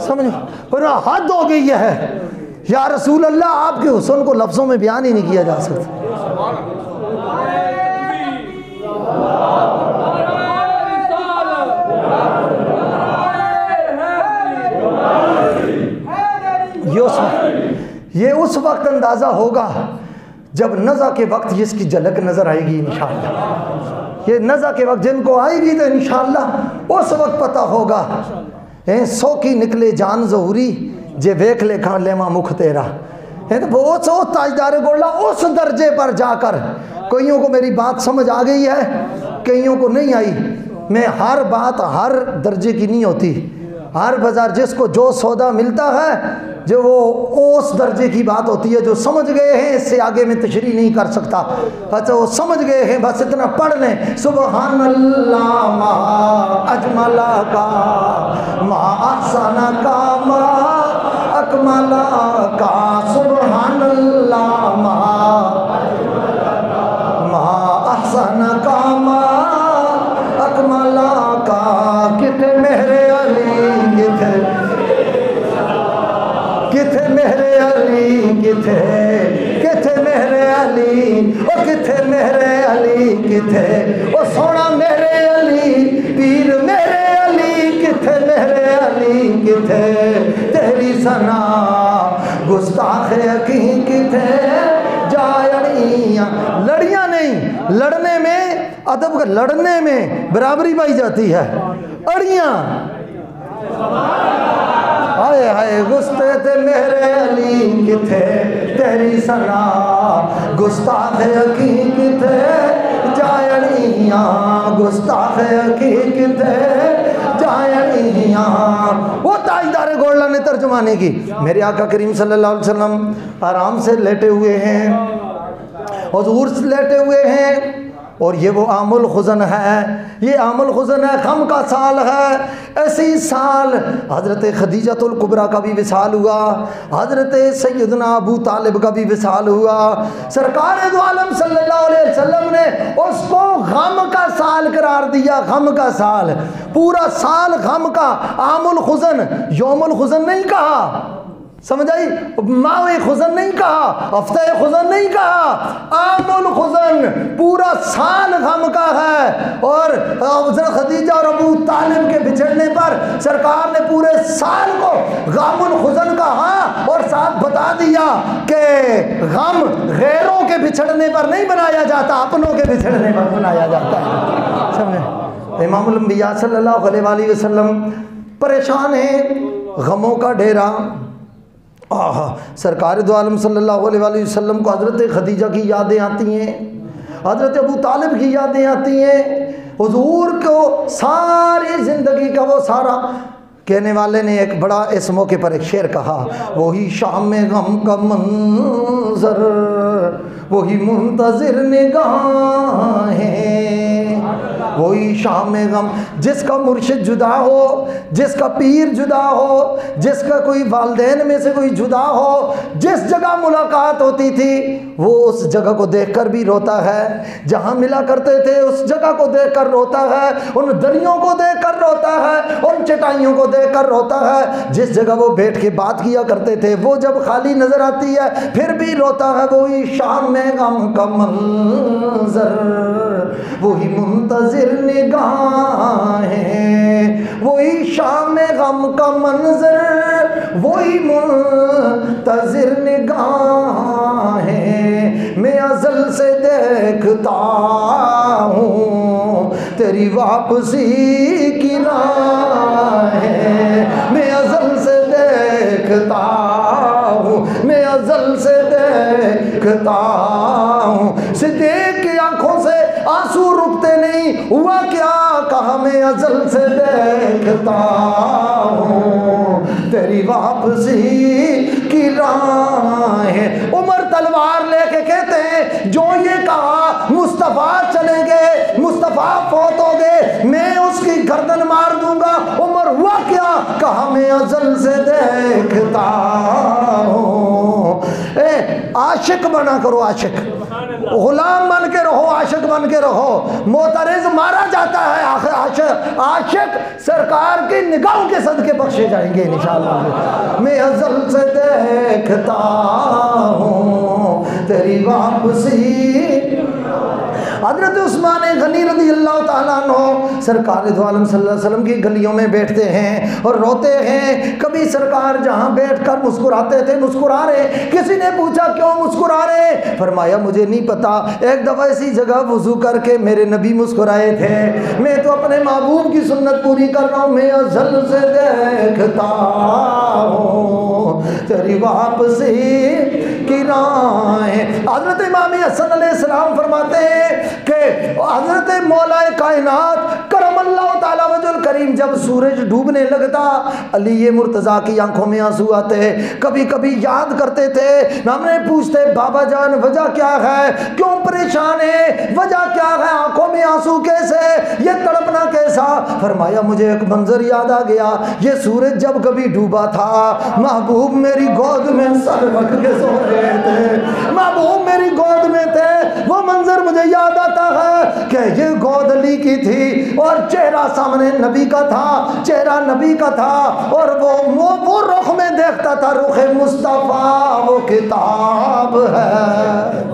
समझो, पर हद हो गई है। या रसूल अल्लाह, आपके हुस्न को लफ्ज़ों में बयान ही नहीं किया जा सकता। उस वक्त अंदाज़ा होगा जब नज़ा के वक्त इसकी झलक नज़र आएगी इंशाअल्लाह। ये नज़ा के वक्त जिनको आएगी तो इंशाअल्लाह उस वक्त पता होगा। सौ की निकले जान ज़हूरी जे वेख ले खान लेमा मुख तेरा। तो वो ताजदार गोला उस दर्जे पर जाकर, कईयों को मेरी बात समझ आ गई है, कईयों को नहीं आई। मैं हर बात हर दर्जे की नहीं होती। हर बाज़ार जिसको जो सौदा मिलता है जो वो उस दर्जे की बात होती है। जो समझ गए हैं इससे आगे मैं तशरीह नहीं कर सकता। अच्छा वो समझ गए हैं बस इतना पढ़ लें। सुबहान अल्लाह मा अजमला का मा अहसना का मा अकमला का। सुबहान अल्लाह मा अहसना का मा अकमला का। किथे मेरे अली किथे किथे मेरे अली किथे किथे मेरे अली ओ किथे मेरे अली किथे ओ सोना मेरे अली पीर मेरे अली किथे मेरे अली किथे तेरी सना गुस्ताख यकीन किथे जायड़ियाँ। लड़ियाँ नहीं, लड़ने में अदब का लड़ने में बराबरी पाई जाती है। अड़ियाँ हाय हाय गुस्ते थे मेरे अली किथे तेरी सना गुस्ताख यकीन किथे जायड़ियाँ गुस्ताख यकीन किथे जायड़ियाँ। वो ताजदार गोल्डा ने तर्जुमाने की। मेरे आका करीम सल्लल्लाहु अलैहि वसल्लम आराम से लेटे हुए हैं, हुजूर लेटे हुए हैं और ये वो आमुल खुज़न है। ये आमुल खुज़न है, गम का साल है। ऐसी साल हज़रत खदीजतुल कुबरा का भी विसाल हुआ, हज़रत सैयदना अबू तालिब का भी विसाल हुआ। सरकार दो आलम सल्लल्लाहु अलैहि वसल्लम ने उसको गम का साल करार दिया। गम का साल, पूरा साल गम का। आमुल खुज़न, यौमुल खुज़न नहीं कहा, समझ आई? मावे खुज़न नहीं कहा, हफ्ते खुज़न नहीं कहा, आमुल खुज़न पूरा साल गम का है। और हज़रत खदीजा और अबू तालिब के बिछड़ने पर सरकार ने पूरे साल को गमुल खुज़न कहा और साथ बता दिया कि गम गैरों के बिछड़ने पर नहीं बनाया जाता, अपनों के बिछड़ने पर बनाया जाता है। समझे? इमामुल अंबिया सल्लल्लाहु अलैहि वसल्लम परेशान हैं, गमों का डेरा। सरकार दो आलम सल्लल्लाहु अलैहि वसल्लम को हज़रत खदीजा की यादें आती हैं, हज़रत अबू तालिब की यादें आती हैं। हुजूर को सारी ज़िंदगी का वो सारा कहने वाले ने एक बड़ा इस मौके पर एक शेर कहा, वही शाम में गम का मंजर वही मुंतज़िर निगाहें। वही शाम में गम, जिसका मुर्शिद जुदा हो, जिसका पीर जुदा हो, जिसका कोई वालिदैन में से कोई जुदा हो, जिस जगह मुलाकात होती थी वो उस जगह को देखकर भी रोता है। जहाँ मिला करते थे उस जगह को देखकर रोता है, उन दरियों को देखकर रोता है, उन चटाइयों को देखकर रोता है। जिस जगह वो बैठ के बात किया करते थे वो जब खाली नजर आती है फिर भी रोता है। वही शाम में गम का मंजर वही मुंतज़िर निगाहें। वही शाम में गम का मंजर वही मुंतज़िर निगाहें। मैं अज़ल से देखता हूँ तेरी वापसी की राहें। मैं अज़ल से देखता हूँ, मैं अज़ल से देखता हूँ। सिद्दीक़ की आँखों से आंसू रुकते नहीं, हुआ क्या कहा मैं अज़ल से देखता हूँ तेरी वापसी की राहें। उमर तलवार लेके कहते हैं जो ये कहा मुस्तफ़ा चलेंगे, मुस्तफ़ा फौत हो गए, मैं उसकी गर्दन मार दूंगा। उमर हुआ क्या कहा मैं अज़ल से देखता हूँ। आशिक बना करो, आशिक गुलाम बन के रहो, आशिक बन के रहो। मोतरिज मारा जाता है, आशिक आशिक सरकार की निगाहों के सदके बख्शे जाएंगे इंशाअल्लाह। मैं अज़ल से देखता हूँ तेरी वापसी। हजरत उस्मान गनी रज़ी अल्लाह ताला अन्हु सरकार दो आलम सल्लल्लाहु अलैहि वसल्लम की गलियों में बैठते हैं और रोते हैं। कभी सरकार जहाँ बैठकर मुस्कुराते थे, मुस्कुरा रहे, किसी ने पूछा क्यों मुस्कुरा रहे, फरमाया मुझे नहीं पता, एक दफ़ा ऐसी जगह वुज़ू करके मेरे नबी मुस्कुराए थे, मैं तो अपने महबूब की सुन्नत पूरी कर रहा हूँ, मैं अज़ल से देखता हूँ तेरी वापसी की राहें। हज़रत इमाम हसन अलैहिस्सलाम फरमाते हैं कि हज़रत मौलाए कायनात करमल्लाहु ताला वजहुल करीम जब सूरज डूबने लगता, अली ये मुर्तज़ा की आंखों में आंसू आते, कभी कभी याद करते थे, हमने पूछते बाबा जान वजह क्या है, क्यों परेशान है, वजह क्या है, आंखों में आंसू कैसे, ये तड़पना कैसा। फरमाया मुझे एक मंजर याद आ गया, ये सूरज जब कभी डूबा था, महबूब मेरी गोद में सर रख के सो रहे थे, महबूब मेरी गोद में थे, वो मंजर मुझे याद आता है कि ये गोद अली की थी और चेहरा सामने नबी का था, चेहरा नबी का था और वो रुख में देखता था, रुख मुस्तफ़ा वो किताब है।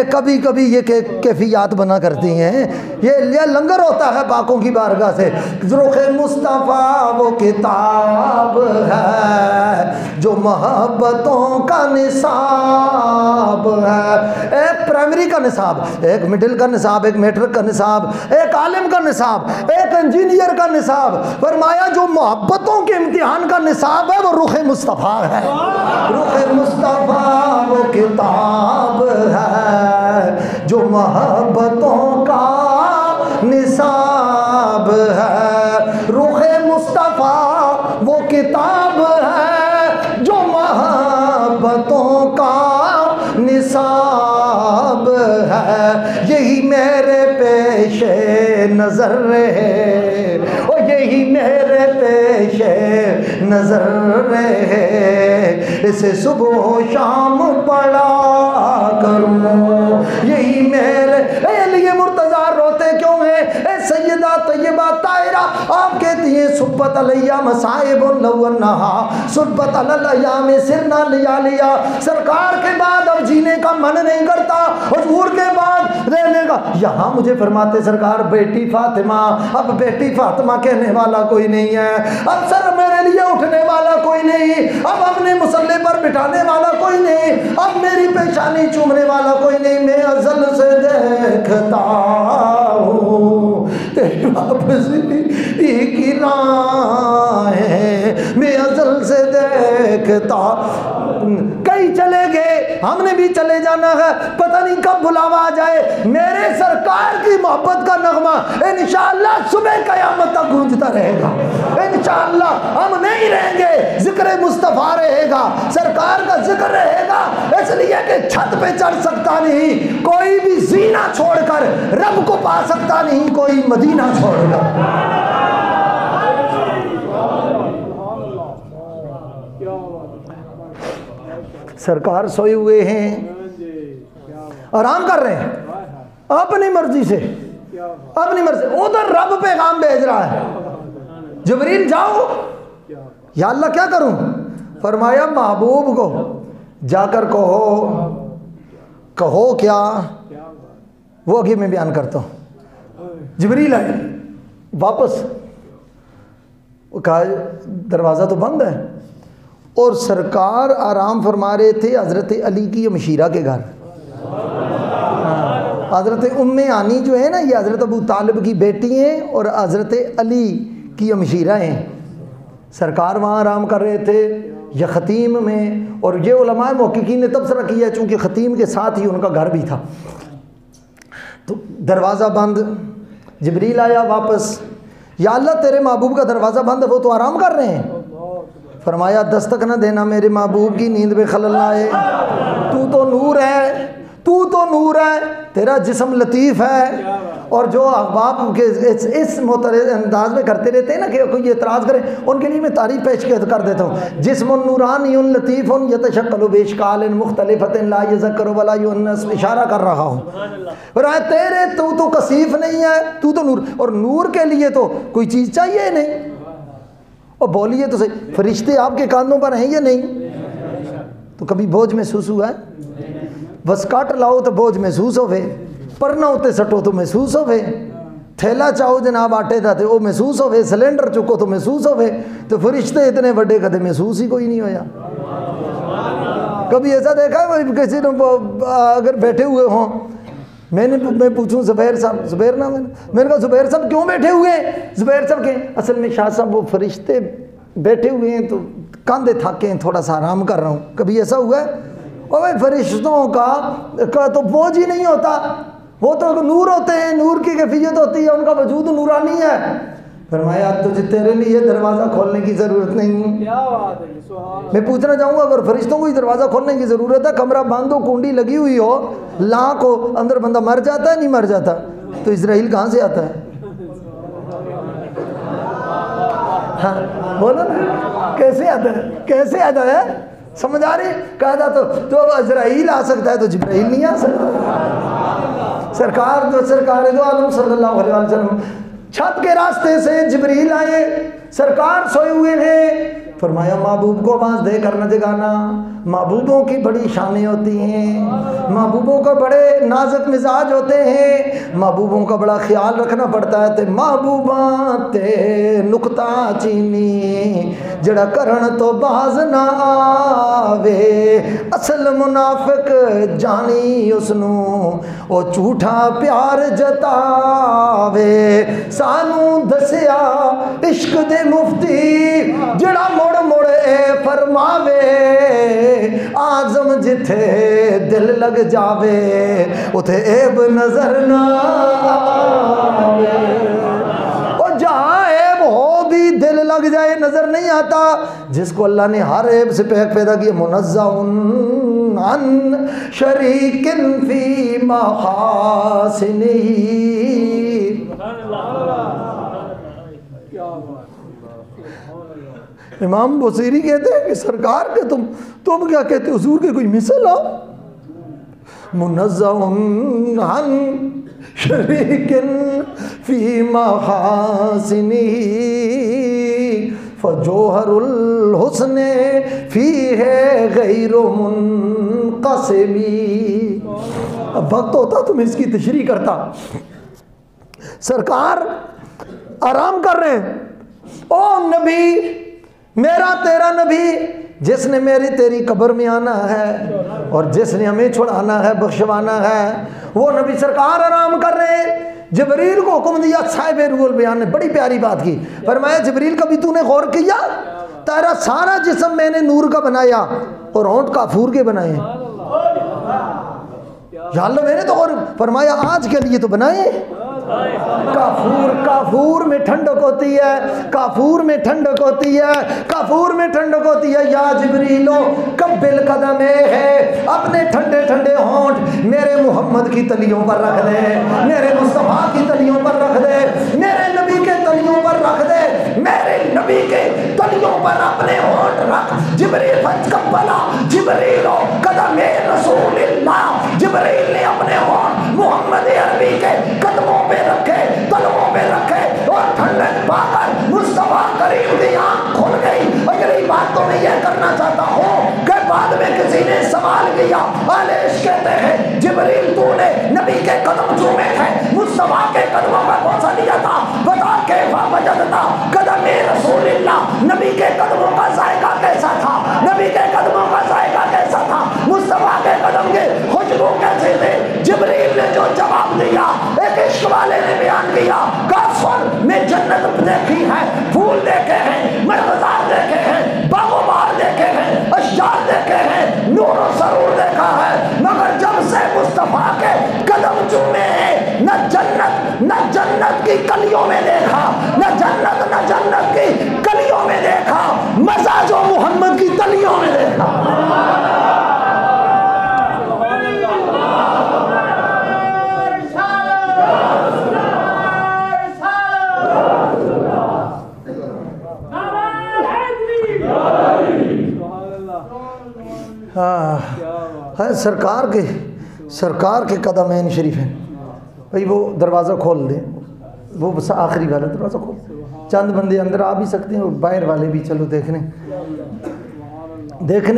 कभी कभी ये कैफियत बना करती हैं, ये लंगर होता है बाकों की बारगाह से। रुख मुस्तफ़ा वो किताब है जो मोहब्बतों का निसाब है। एक प्राइमरी का निसाब, एक मिडिल का निसाब, एक मैट्रिक का निसाब, एक आलिम का निसाब, एक इंजीनियर का निसाब। फरमाया जो मोहब्बतों के इम्तिहान का निसाब है वो रुख मुस्तफ़ा है। रुख मुस्तफ़ा वो किताब है जो मोहब्बतों का निसाब है। रुख मुस्तफ़ा वो किताब है जो मोहब्बतों का निसाब है। यही मेरे पेशे नज़र रहे, और यही मेरे पेशे नज़र रहे, इसे सुबह शाम पढ़ा करूँ, यही मेरे लिए मुर्तज़ा रोते क्यों हैं? ए सैयदा तैयबा ताहिरा आप कहती हैं सुब्बत अलैया मसाइबुन लवन्नहा सुब्बत अलैया में सिरना लिया लिया। सरकार के बाद अब जीने का मन नहीं करता, हुजूर के बाद रहने का। यहाँ मुझे फरमाते सरकार बेटी फातिमा, अब बेटी फातिमा कहने वाला कोई नहीं है, अब सर मेरे लिए उठने वाला कोई नहीं, अब अपने मुसल्ले पर बिठाने वाला कोई नहीं, अब मेरी पेशानी चूमने वाला कोई नहीं। मैं अज़ल से देखता हूँ तेरी वापसी की राहें, मैं अज़ल से देखता। कई चले गए, हमने भी चले जाना है, पता नहीं कब बुलावा आ जाए। मेरे सरकार की मोहब्बत का नगमा इंशाअल्लाह सुबह क़यामत तक गूंजता रहेगा। इंशाअल्लाह हम नहीं रहेंगे, जिक्र मुस्तफ़ा रहेगा, सरकार का जिक्र रहेगा। इसलिए कि छत पे चढ़ सकता नहीं कोई भी जीना छोड़कर, रब को पा सकता नहीं कोई मदीना छोड़कर। सरकार सोए हुए हैं, आराम कर रहे हैं अपनी मर्जी से, अपनी मर्जी। उधर रब पैगाम भेज रहा है, जिब्रील जाओ, या अल्लाह क्या करूं? फरमाया महबूब को जाकर कहो क्या, वो आगे मैं बयान करता हूँ। जिब्रील आए वापस, वो कहा दरवाज़ा तो बंद है, और सरकार आराम फरमा रहे थे हज़रत अली की मशीरा के घर। हज़रत उम्मे आनी जो है ना, ये हज़रत अबू तालिब की बेटी हैं और हज़रत अली की मशीरा हैं। सरकार वहाँ आराम कर रहे थे या ख़तीम में, और ये उलमाए मुहक्किकीन ने तबसरा किया चूँकि ख़तीम के साथ ही उनका घर भी था। तो दरवाज़ा बंद, जिब्रील आया वापस, या अल्लाह तेरे महबूब का दरवाज़ा बंद है, वो तो आराम कर रहे हैं। फरमाया दस्तक न देना मेरे महबूब की नींद में खलल ना आए, तू तो नूर है, तू तो नूर है, तेरा जिस्म लतीफ़ है। और जो अहबाब के इस मोहतरम अंदाज में करते रहते हैं ना कि कोई एतराज़ करे, उनके लिए मैं तारीफ़ पेश कर देता हूँ। जिस्मुन नूरानियुन लतीफ़ुन यतशक्कलु बिअशकालिन मुख्तलिफ़तिन ला यज़क्करु वला युअन्नस, इशारा कर रहा हूँ। और तेरे तू तो कसीफ़ नहीं है, तू तो नूर, और नूर के लिए तो कोई चीज़ चाहिए नहीं। और बोलिए तो सही, फरिश्ते आपके कांधों पर हैं या नहीं? तो कभी बोझ महसूस हुआ है? बस कट लाओ तो बोझ महसूस होवे, परना उत्ते सटो तो महसूस होवे, थैला चाहो जनाब आटे का तो वो महसूस होवे, सिलेंडर चुको तो महसूस होवे। तो फरिश्ते इतने बड़े कदे महसूस ही कोई नहीं होया। कभी ऐसा देखा है भाई किसी ने अगर बैठे हुए हों, मैं पूछूं ज़ुबैर साहब, ज़ुबैर नाम है, मैंने कहा ज़ुबैर साहब क्यों बैठे हुए हैं? ज़ुबैर साहब के असल में शाह साहब वो फरिश्ते बैठे हुए हैं तो कंधे थके हैं, थोड़ा सा आराम कर रहा हूँ। कभी ऐसा हुआ है? और भाई फरिश्तों का तो बोझ ही नहीं होता, वो तो नूर होते हैं, नूर की कैफियत होती है, उनका वजूद नूरानी है। फरमाया तुझे तेरे लिए दरवाज़ा खोलने की ज़रूरत नहीं। क्या बात है, सुभान। मैं पूछना चाहूँगा अगर फरिश्तों को ही दरवाज़ा खोलने की ज़रूरत है, कमरा बंद हो, कुंडी लगी हुई हो, लाख हो, अंदर बंदा मर जाता है नहीं मर जाता? तो इजराइल कहाँ से आता है? हाँ बोलो ना, कैसे आता है, कैसे आता है? समझ आ रही? कहा था तो अब इजराइल आ सकता है तो जिब्राइल नहीं आ सकता। सरकार दो आलम सल्लल्लाहु अलैहि वसल्लम छत के रास्ते से जिब्रील आए, सरकार सोए हुए हैं। फरमाया महबूब को आवाज़ देकर न जगाना। महबूबों की बड़ी शानें होती हैं, महबूबों का बड़े नाजुक मिजाज होते हैं, महबूबों का बड़ा ख्याल रखना पड़ता है। ते महबूबा ते नुकता चीनी जड़ा करन तो बाज ना आवे, असल मुनाफिक जानी उसनू ओ झूठा प्यार जतावे। सानू दसिया इश्क दे मुफ्ती जड़ा मुड़ मुड़ ए फरमावे, आजम जिथे दिल लग जावे उथे ऐब नजर ना आवे। और जहाँ ऐब हो भी दिल लग जाए नजर नहीं आता। जिसको अल्लाह ने हर ऐब से पैदा किया, मुनज़्ज़हुन अन शरीकिन फी महासिनिही। इमाम बुसीरी कहते हैं कि सरकार के तुम क्या कहते हो, हुजूर के कोई मिसल हो? मुनज़्ज़हुन अन शरीकिन फी महासिनिही फजौहरुल हुस्न फीहे गैरु मुनक़सिमी। अब वक्त होता तो मैं इसकी तशरीह करता। सरकार आराम कर रहे हैं, ओ नबी मेरा तेरा नबी जिसने मेरी तेरी कब्र में आना है और जिसने हमें छुड़ाना है बख्शवाना है, वो नबी सरकार आराम कर रहे हैं। जिब्रील को हुक्म दिया, साहिब रूहुल बयान ने बड़ी प्यारी बात की। फरमाया जिब्रील कभी तूने गौर किया, तेरा सारा जिस्म मैंने नूर का बनाया और होंठ काफूर के बनाए हैं। या अल्लाह मैंने तो गौर फरमाया आज के लिए तो बनाए। काफूर में ठंडक होती है, काफूर में ठंडक होती है, काफूर में ठंडक होती है। या जिब्रीलो कब्बिल कदमे है, अपने ठंडे ठंडे होंठ मेरे मोहम्मद की तलियों पर रख दे, मेरे मुस्तफा की तलियों पर रख दे, मेरे नबी के तलियों पर रख दे, मेरे नबी के तलियों पर अपने होंठ रख। जिब्रील फतकब्बला जिब्रीलो कदमे रसूलिल्लाह। जिब्रील ने अपने होंठ मोहम्मद अरबी के कदमों पे रखे, तलवों पे रखे और ठंडक पाकर मुस्तफा करीम की आंख खुल गई। अगली बात तो मैं यह करना चाहता हूँ कि बाद में किसी ने सवाल किया, आलेश कहते हैं जिब्रील तूने नबी के कदम चूमे थे, मुस्तफा के कदमों का कौसा लिया था, बता के वजदता कदमे रसूलिल्लाह। नबी के कदमों का जायका कैसा था, नबी के कदमों का जायका कैसा था, मुस्तफा के कदम के खुशबू कैसे थे? जिब्रील ने जो जवाब दिया, एक इश्क वाले ने बयान किया, काफर में जन्नत देखी है, फूल देखे हैं, मरगजार देखे हैं, बागोबार देखे हैं, अशजार देखे हैं, नूर और सरूर देखा है, मगर जब से मुस्तफा के कदम चूमे हैं, न जन्नत की कलियों में देखा, न जन्नत की कलियों में देखा, मजा जो मोहम्मद की तलियों में देखा। हाँ, सरकार के कदमैन शरीफ हैं भाई। वो दरवाज़ा खोल दें, वो बस आखिरी वाला दरवाज़ा खोल, चंद बंदे अंदर आ भी सकते हैं और बाहर वाले भी चलो देखने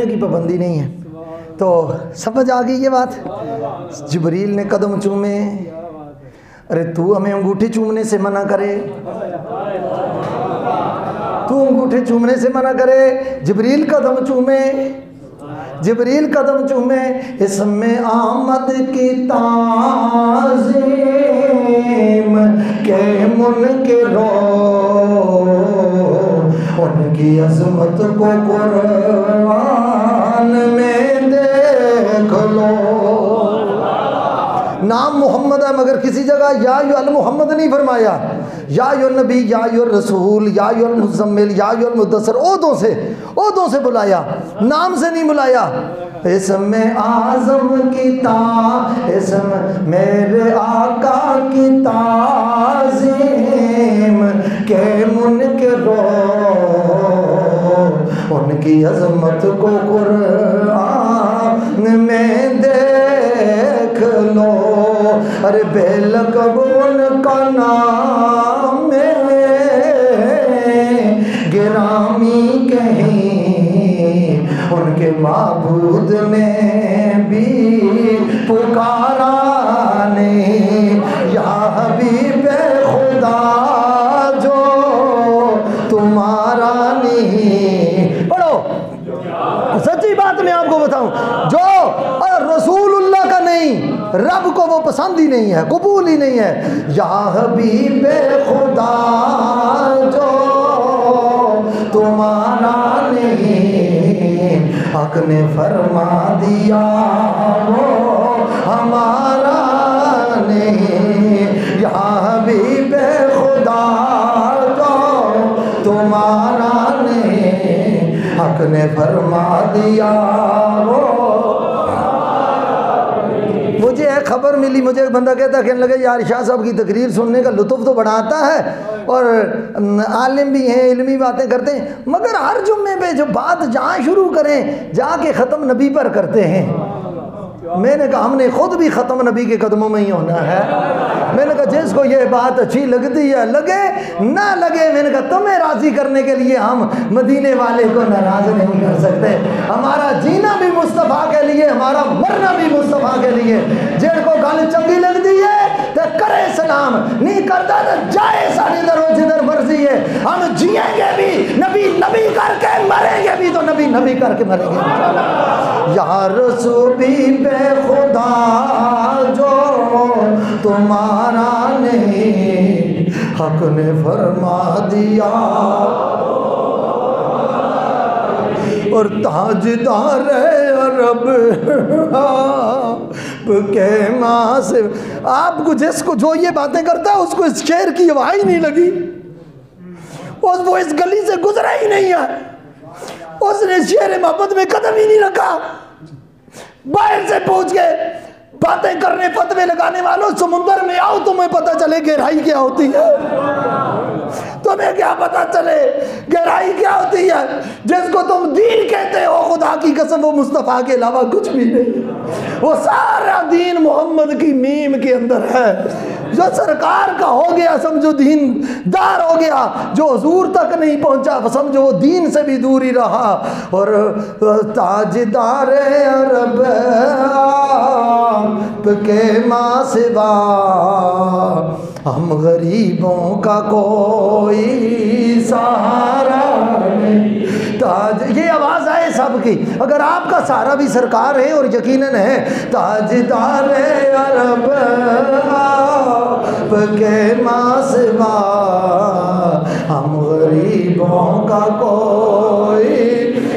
की पाबंदी नहीं है। तो समझ आ गई ये बात। जिब्रील ने कदम चूमे। अरे तू हमें अंगूठी चूमने से मना करे, तू अंगूठे चूमने से मना करे, जिब्रील कदम चूमे, जिब्रील कदम चूमे। इसमें आमद की ताज़ीम के मुनकिरो, उनकी अज़मत को कुरान में देख लो। नाम मोहम्मद है मगर किसी जगह या अल मोहम्मद नहीं फरमाया, या नबी, या रसूल, या मुज़म्मिल, या मुद्दसर, ओदों से बुलाया, नाम से नहीं बुलाया। इसमें आज़म की इसम मेरे आका की ताज़ीम के मुनकिरो, उनकी अज़मत को कुरान में देख लो। अरे बेलकब उनका नाम गिरामी कहीं, उनके माबूद ने भी पुकारा नहीं, या हबीबे खुदा जो तुम्हारा नहीं। पढ़ो, सच्ची बात मैं आपको बताऊं, जो रसूलुल्लाह का नहीं, रब को वो पसंद ही नहीं है, कबूल ही नहीं है। या हबीबे खुदा जो तुम्हारा नहीं, हक ने फरमा दिया वो हमारा नहीं। या हबीबे खुदा जो तुम्हारा नहीं, हक ने फरमा दिया वो। मुझे एक खबर मिली, मुझे एक बंदा कहता, कहने लगे यार शाह साहब की तकरीर सुनने का लुत्फ़ तो बड़ा आता है और आलिम भी हैं, इल्मी बातें करते हैं, मगर हर जुम्मे पे जो बात जहाँ शुरू करें जाके ख़त्म नबी पर करते हैं। मैंने कहा हमने खुद भी ख़त्म नबी के कदमों में ही होना है। मैंने कहा जिसको ये बात अच्छी लगती है लगे ना लगे, मैंने कहा तुम्हें राज़ी करने के लिए हम मदीने वाले को नाराज़ नहीं कर सकते। हमारा जीना भी मुस्तफ़ा के लिए, हमारा मरना भी मुस्तफ़ा के लिए। जिनको गल चंगी लगती है तो करे सलाम, नहीं करता तो जाए साड़ी दरो जिधर मर्जी है। हम जिएंगे भी नबी नबी करके, मरेंगे भी तो नबी नबी करके मरेंगे। यार रसूली पे खुदा जो तुम्हारा नहीं, हक ने फरमा दिया। और ताजदार अरब के माँ से आपको, जिसको जो ये बातें करता है उसको इस शेर की हवा ही नहीं लगी, वो इस गली से गुजरा ही नहीं है, उसने शेर मोहब्बत में कदम ही नहीं रखा। बाहर से पूछ के बातें करने, फतवे लगाने वालों, समुंदर में आओ तुम्हें पता चले गहराई क्या होती है। तुम्हें क्या पता चले गहराई क्या होती है। जिसको तुम दीन कहते हो, खुदा की कसम वो मुस्तफ़ा के अलावा कुछ भी नहीं। वो सारा दीन मोहम्मद की मीम के अंदर है। जो सरकार का हो गया समझो दीनदार हो गया, जो हुजूर तक नहीं पहुंचा समझो वो दीन से भी दूर ही रहा। और ताजदार अरब के माँ सिवा हम गरीबों का कोई सहारा नहीं। ताज, ये आवाज़ आए सबकी, अगर आपका सहारा भी सरकार है और यकीनन है। ताजदार अरब के माँ सिवा हम गरीबों का कोई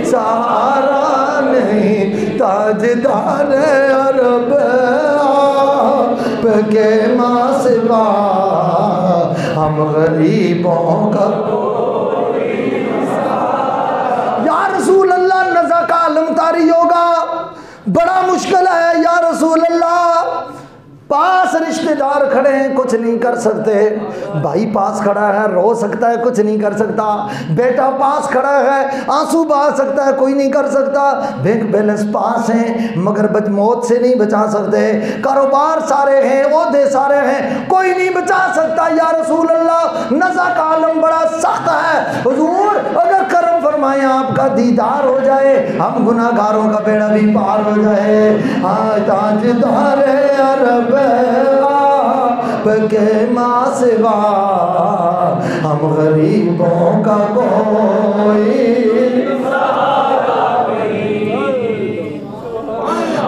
सहारा नहीं। ताजदार अरब के माँ सिवा हम गरीबों का कोई सहारा। या रसूल अल्लाह, नज़ा का आलम तारी होगा बड़ा मुश्किल है। या रसूल अल्लाह, पास रिश्तेदार खड़े हैं, कुछ नहीं कर सकते। भाई पास खड़ा है, रो सकता है, कुछ नहीं कर सकता। बेटा पास खड़ा है, आंसू बहा सकता है, कोई नहीं कर सकता। बैंक बैलेंस पास हैं मगर मौत से नहीं बचा सकते। कारोबार सारे हैं, ओहदे सारे हैं, कोई नहीं बचा सकता। या रसूल अल्लाह, नज़ा का आलम बड़ा सख्त है। हुजूर अगर करम फरमाए आपका दीदार हो जाए, हम गुनाहगारों का बेड़ा भी पार हो जाए। हाँ ताजदार अरब आपके माँ सिवा हम गरीबों का कोई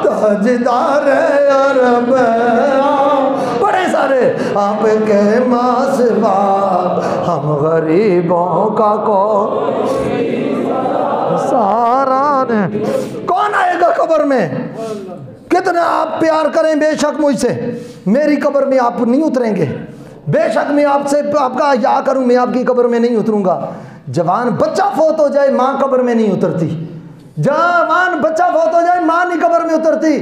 ताजदार अरब बड़े सारे आपके माँ सिवा हम गरीबों का सहारा ने। कौन आएगा कब्र में? कितना आप प्यार करें बेशक मुझसे, मेरी कब्र में आप नहीं उतरेंगे। बेशक मैं आपसे आपका या करूं, मैं आपकी कब्र में नहीं उतरूंगा। जवान बच्चा फोत हो जाए माँ कब्र में नहीं उतरती, जवान बच्चा फोत हो जाए माँ नहीं कब्र में उतरती।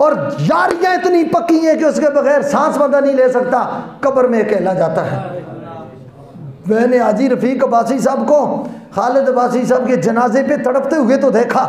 और यारियां इतनी पक्की हैं कि उसके बगैर सांस बंदा नहीं ले सकता, कब्र में अकेला जाता है। मैंने हाजी रफ़ीक अब्बासी साहब को खालिद अब्बासी साहब के जनाजे पे तड़पते हुए तो देखा,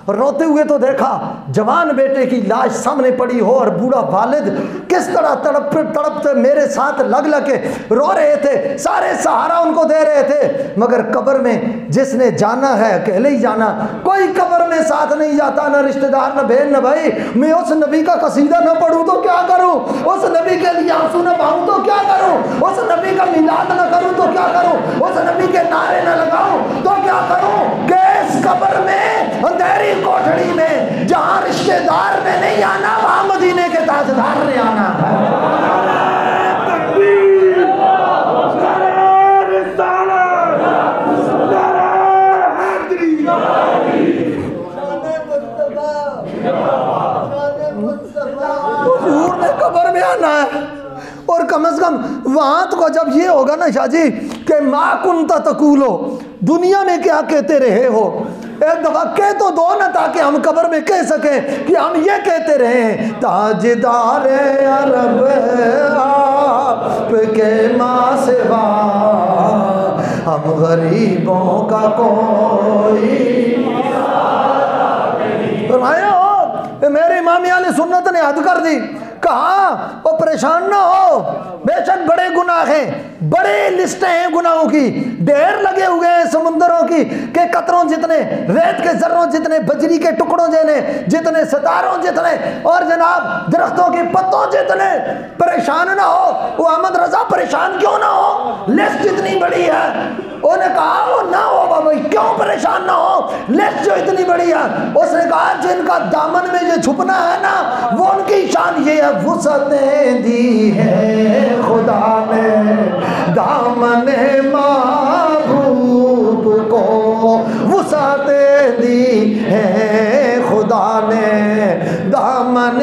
रोते हुए तो देखा। जवान बेटे की लाश सामने पड़ी हो और बूढ़ा वालिद किस तरह तड़पते मेरे साथ लग के रो रहे थे, सारे सहारा उनको दे रहे थे। मगर कब्र में जिसने जाना है अकेले ही जाना, कोई कब्र में साथ नहीं जाता, ना रिश्तेदार ना बहन ना भाई। मैं उस नबी का कसीदा न पढ़ूं तो क्या करूं, उस नबी के लिए आंसू न बहाऊं तो क्या करूं, उस नबी का मिलाद न करूं तो क्या करूं, उस नबी के नारे न लगाऊं तो क्या करूं। कि इस कब्र में अंधेरी कोठड़ी में जहां रिश्तेदार ने नहीं आना, वहां मदीने के ताजदार ने आना है। हुजूर ने कब्र में आना है। और कम से कम वहां तो जब ये होगा ना शाह जी कि माँ कुंता तकूलो, दुनिया में क्या कहते रहे हो, एक दफा कह तो दो ना, ताकि हम कब्र में कह सके कि हम ये कहते रहे हैं ताजदार अरब आपके माँ सिवा हम गरीबों का कोई। मेरे इमाम आले सुन्नत ने हद कर दी, कहा वो परेशान ना हो, बेशक बड़े गुनाह हैं, बड़े लिस्टें हैं गुनाहों की, ढेर लगे हुए हैं समुंदरों की के कतरों जितने, रेत के जर्रों जितने, बजरी के टुकड़ों जितने, सितारों जितने, और जनाब दरख्तों के पत्तों जितने। परेशान ना हो। वो अहमद रजा परेशान क्यों ना हो, लिस्ट इतनी बड़ी है। उन्होंने कहा वो ना हो बाबा, क्यों परेशान ना हो, लिस्ट जो इतनी बड़ी है। उसने कहा जिनका दामन में ये छुपना है ना, वो उनकी शान ये है, वुसअतें दी है खुदा ने दामन महबूब को, वुसअतें दी है खुदा ने दामन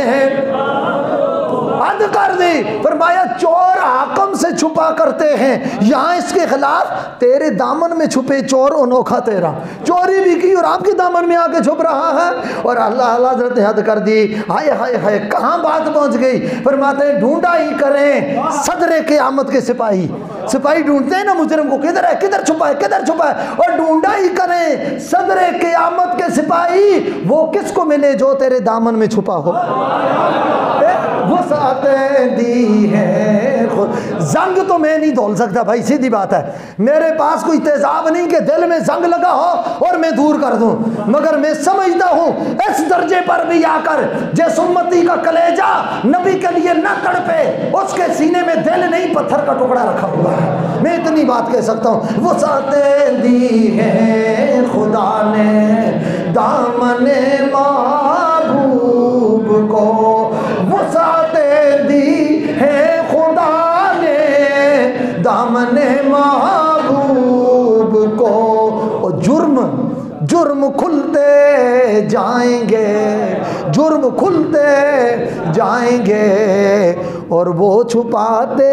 हद कर दी। फरमाया चोर हाकम से छुपा करते हैं, यहाँ इसके खिलाफ तेरे दामन में छुपे चोर अनोखा तेरा, चोरी भी की और आपके दामन में आके छुप रहा है। और अल्लाह हज़रत ने हद कर दी। हाय हाय हाय, कहाँ बात पहुँच गई। फरमाते हैं ढूंढा ही करें सदरे क़यामत के सिपाही, सिपाही ढूंढते हैं ना मुजरिम को, किधर है, किधर छुपा है, किधर छुपा है। और ढूंढा ही करें सदरे क़यामत के सिपाही, वो किसको मिले जो तेरे दामन में छुपा हो। वुसअतें दी है खुद। जंग तो मैं नहीं धोल सकता भाई, सीधी बात है। मेरे पास कोई तेजाब नहीं कि दिल में जंग लगा हो और मैं दूर कर दूं, मगर मैं समझता हूं इस दर्जे पर भी आकर जिस उम्मती का कलेजा नबी के लिए न तड़पे, उसके सीने में दिल नहीं पत्थर का टुकड़ा रखा हुआ है। मैं इतनी बात कह सकता हूं, वुसअतें दी है खुदा ने दामने महबूब को, वुसअतें दी है खुदा ने दामने महबूब को। और जुर्म खुलते जाएंगे, जुर्म खुलते जाएंगे और वो छुपाते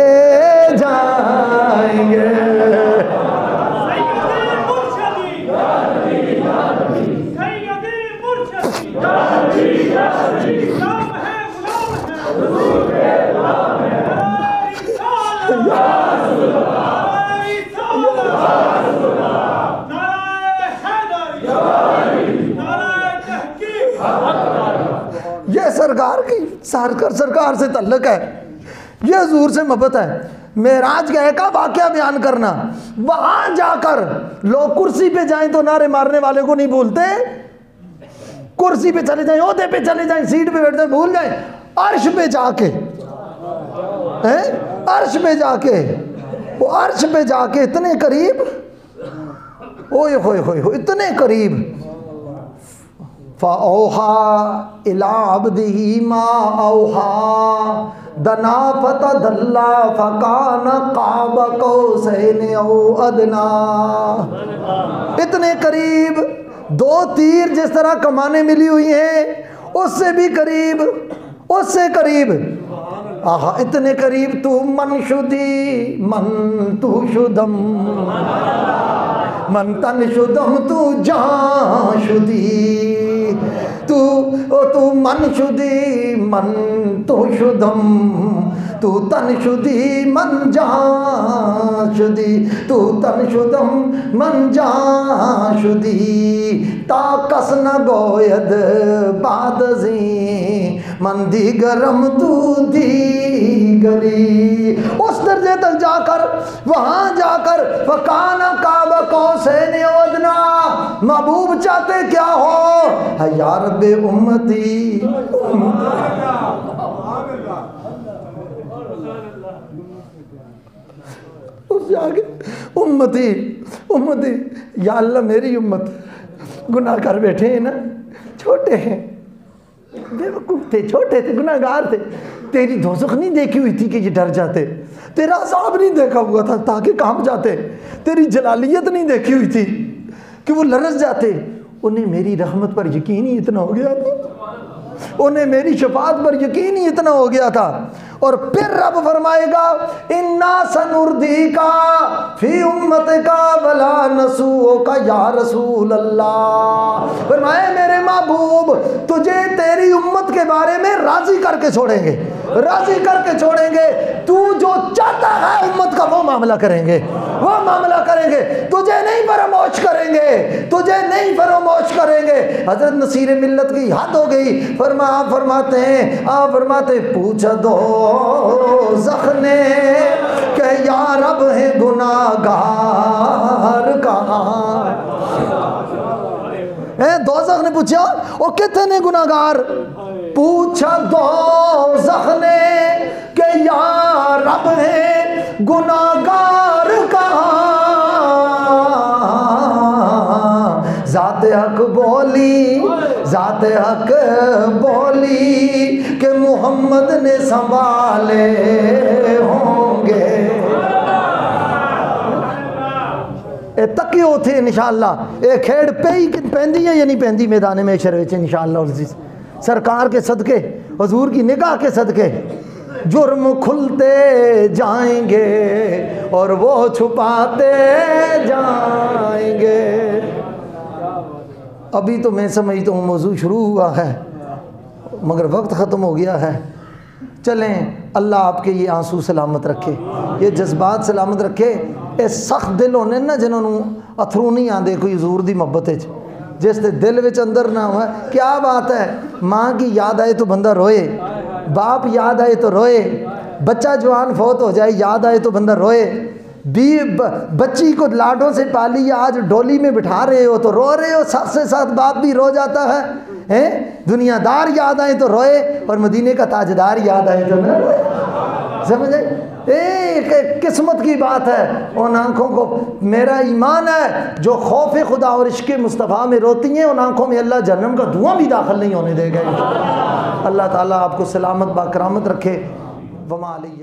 जाएंगे। ये सरकार की सरकार से तल्लक है, ये हुजूर से मोहब्बत है। मेराज गए का वाकया बयान करना। वहां जाकर लोग कुर्सी पे जाएं तो नारे मारने वाले को नहीं भूलते, कुर्सी पे चले जाएं, ओहदे पे चले जाएं, सीट पे बैठते भूल जाएं, अर्श पे जाके अर्श पे जाके, वो अर्श पे जाके इतने करीब, ओए होए होए हो, इतने करीब। फ़औहा इला अब्दिही मा औहा दना फतदल्ला फ़कान क़ाब क़ौसैन औ अदना। इतने करीब, 2 तीर जिस तरह कमाने मिली हुई हैं उससे भी करीब, उससे करीब। आहा, इतने करीब। तू मन शुदी मन तू शुदम मन तन शुदम तू जान शुदी, तू मन शुदी मन तू शुदम तू तन शुदी मन जान शुदी, तू तन शुदम मन जान शुदी। ता कस न गोयद बादजी मन दी गरम तू दी गरी। उस दर्जे तक जाकर, वहां जाकर फकान काब कौसैन अदना, महबूब चाहते क्या हो, या रब्बे उम्मती, उस जाके उम्मती उम्मती, या अल्लाह मेरी उम्मत, गुनाह कर बैठे हैं ना, छोटे हैं, बेवकूफ़ थे, छोटे थे, गुनाहगार थे। तेरी दोज़ख नहीं देखी हुई थी कि ये डर जाते, तेरा अज़ाब नहीं देखा हुआ था ताकि कांप जाते, तेरी जलालियत नहीं देखी हुई थी कि वो लरस जाते। उन्हें मेरी रहमत पर यकीन ही इतना हो गया था, उन्हें मेरी शफाअत पर यकीन ही इतना हो गया था। और फिर रब फरमाएगा इन्ना सनुर्दी का फी उम्मत का वला नसूओ का या रसूल अल्लाह। फरमाए मेरे महबूब, तुझे तेरी उम्मत के बारे में राजी करके छोड़ेंगे, राजी करके छोड़ेंगे। तू जो चाहता है उम्मत का वो मामला करेंगे, वो मामला करेंगे, तुझे नहीं फरामोश करेंगे, तुझे नहीं फरामोश करेंगे। हजरत नसीर मिल्लत की हद हो गई। फरमाते हैं, आप फरमाते पूछ दो ज़ख्ने के या रब है गुनाहगार कहाँ है। दोज़ख ने पूछा वो कितने ने गुनाहगार, पूछा दोज़ख ने के या रब है गुनाहगार कहाँ। ज़ाते हक बोली, ज़ाते हक बोली कि मोहम्मद ने संभाले होंगे। ए तकियो थे इंशाअल्लाह, ए खेड़ पे ही पैंदी है या नहीं पैंदी मैदान में शर इंशाअल्लाह। सरकार के सदके, हुजूर की निगाह के सदके जुर्म खुलते जाएंगे और वो छुपाते जाएंगे। अभी तो मैं समझता हूँ मौजू शुरू हुआ है मगर वक्त ख़त्म हो गया है। चलें, अल्लाह आपके ये आंसू सलामत रखे, ये जज्बात सलामत रखे। ये सख्त दिल होने ना जिन्होंने अथरू नहीं आते कोई हजूर की मुहब्बत, जिस दे दिल विच अंदर ना हुआ। क्या बात है, माँ की याद आए तो बंदा रोए, बाप याद आए तो रोए, बच्चा जवान फौत हो जाए याद आए तो बंदा रोए, बच्ची को लाडों से पाली आज डोली में बिठा रहे हो तो रो रहे हो, साथ से साथ बाप भी रो जाता है, हैं? दुनियादार याद आए तो रोए और मदीने का ताजदार याद आए तो ना रोए। समझे? एक किस्मत की बात है उन आँखों को। मेरा ईमान है जो खौफ खुदा और इश्क मुस्तफ़ा में रोती हैं उन आँखों में अल्लाह जन्नम का धुआं भी दाखिल नहीं होने देगा। अल्लाह ताला आपको सलामत बाकरामत रखे। वमा अलैहि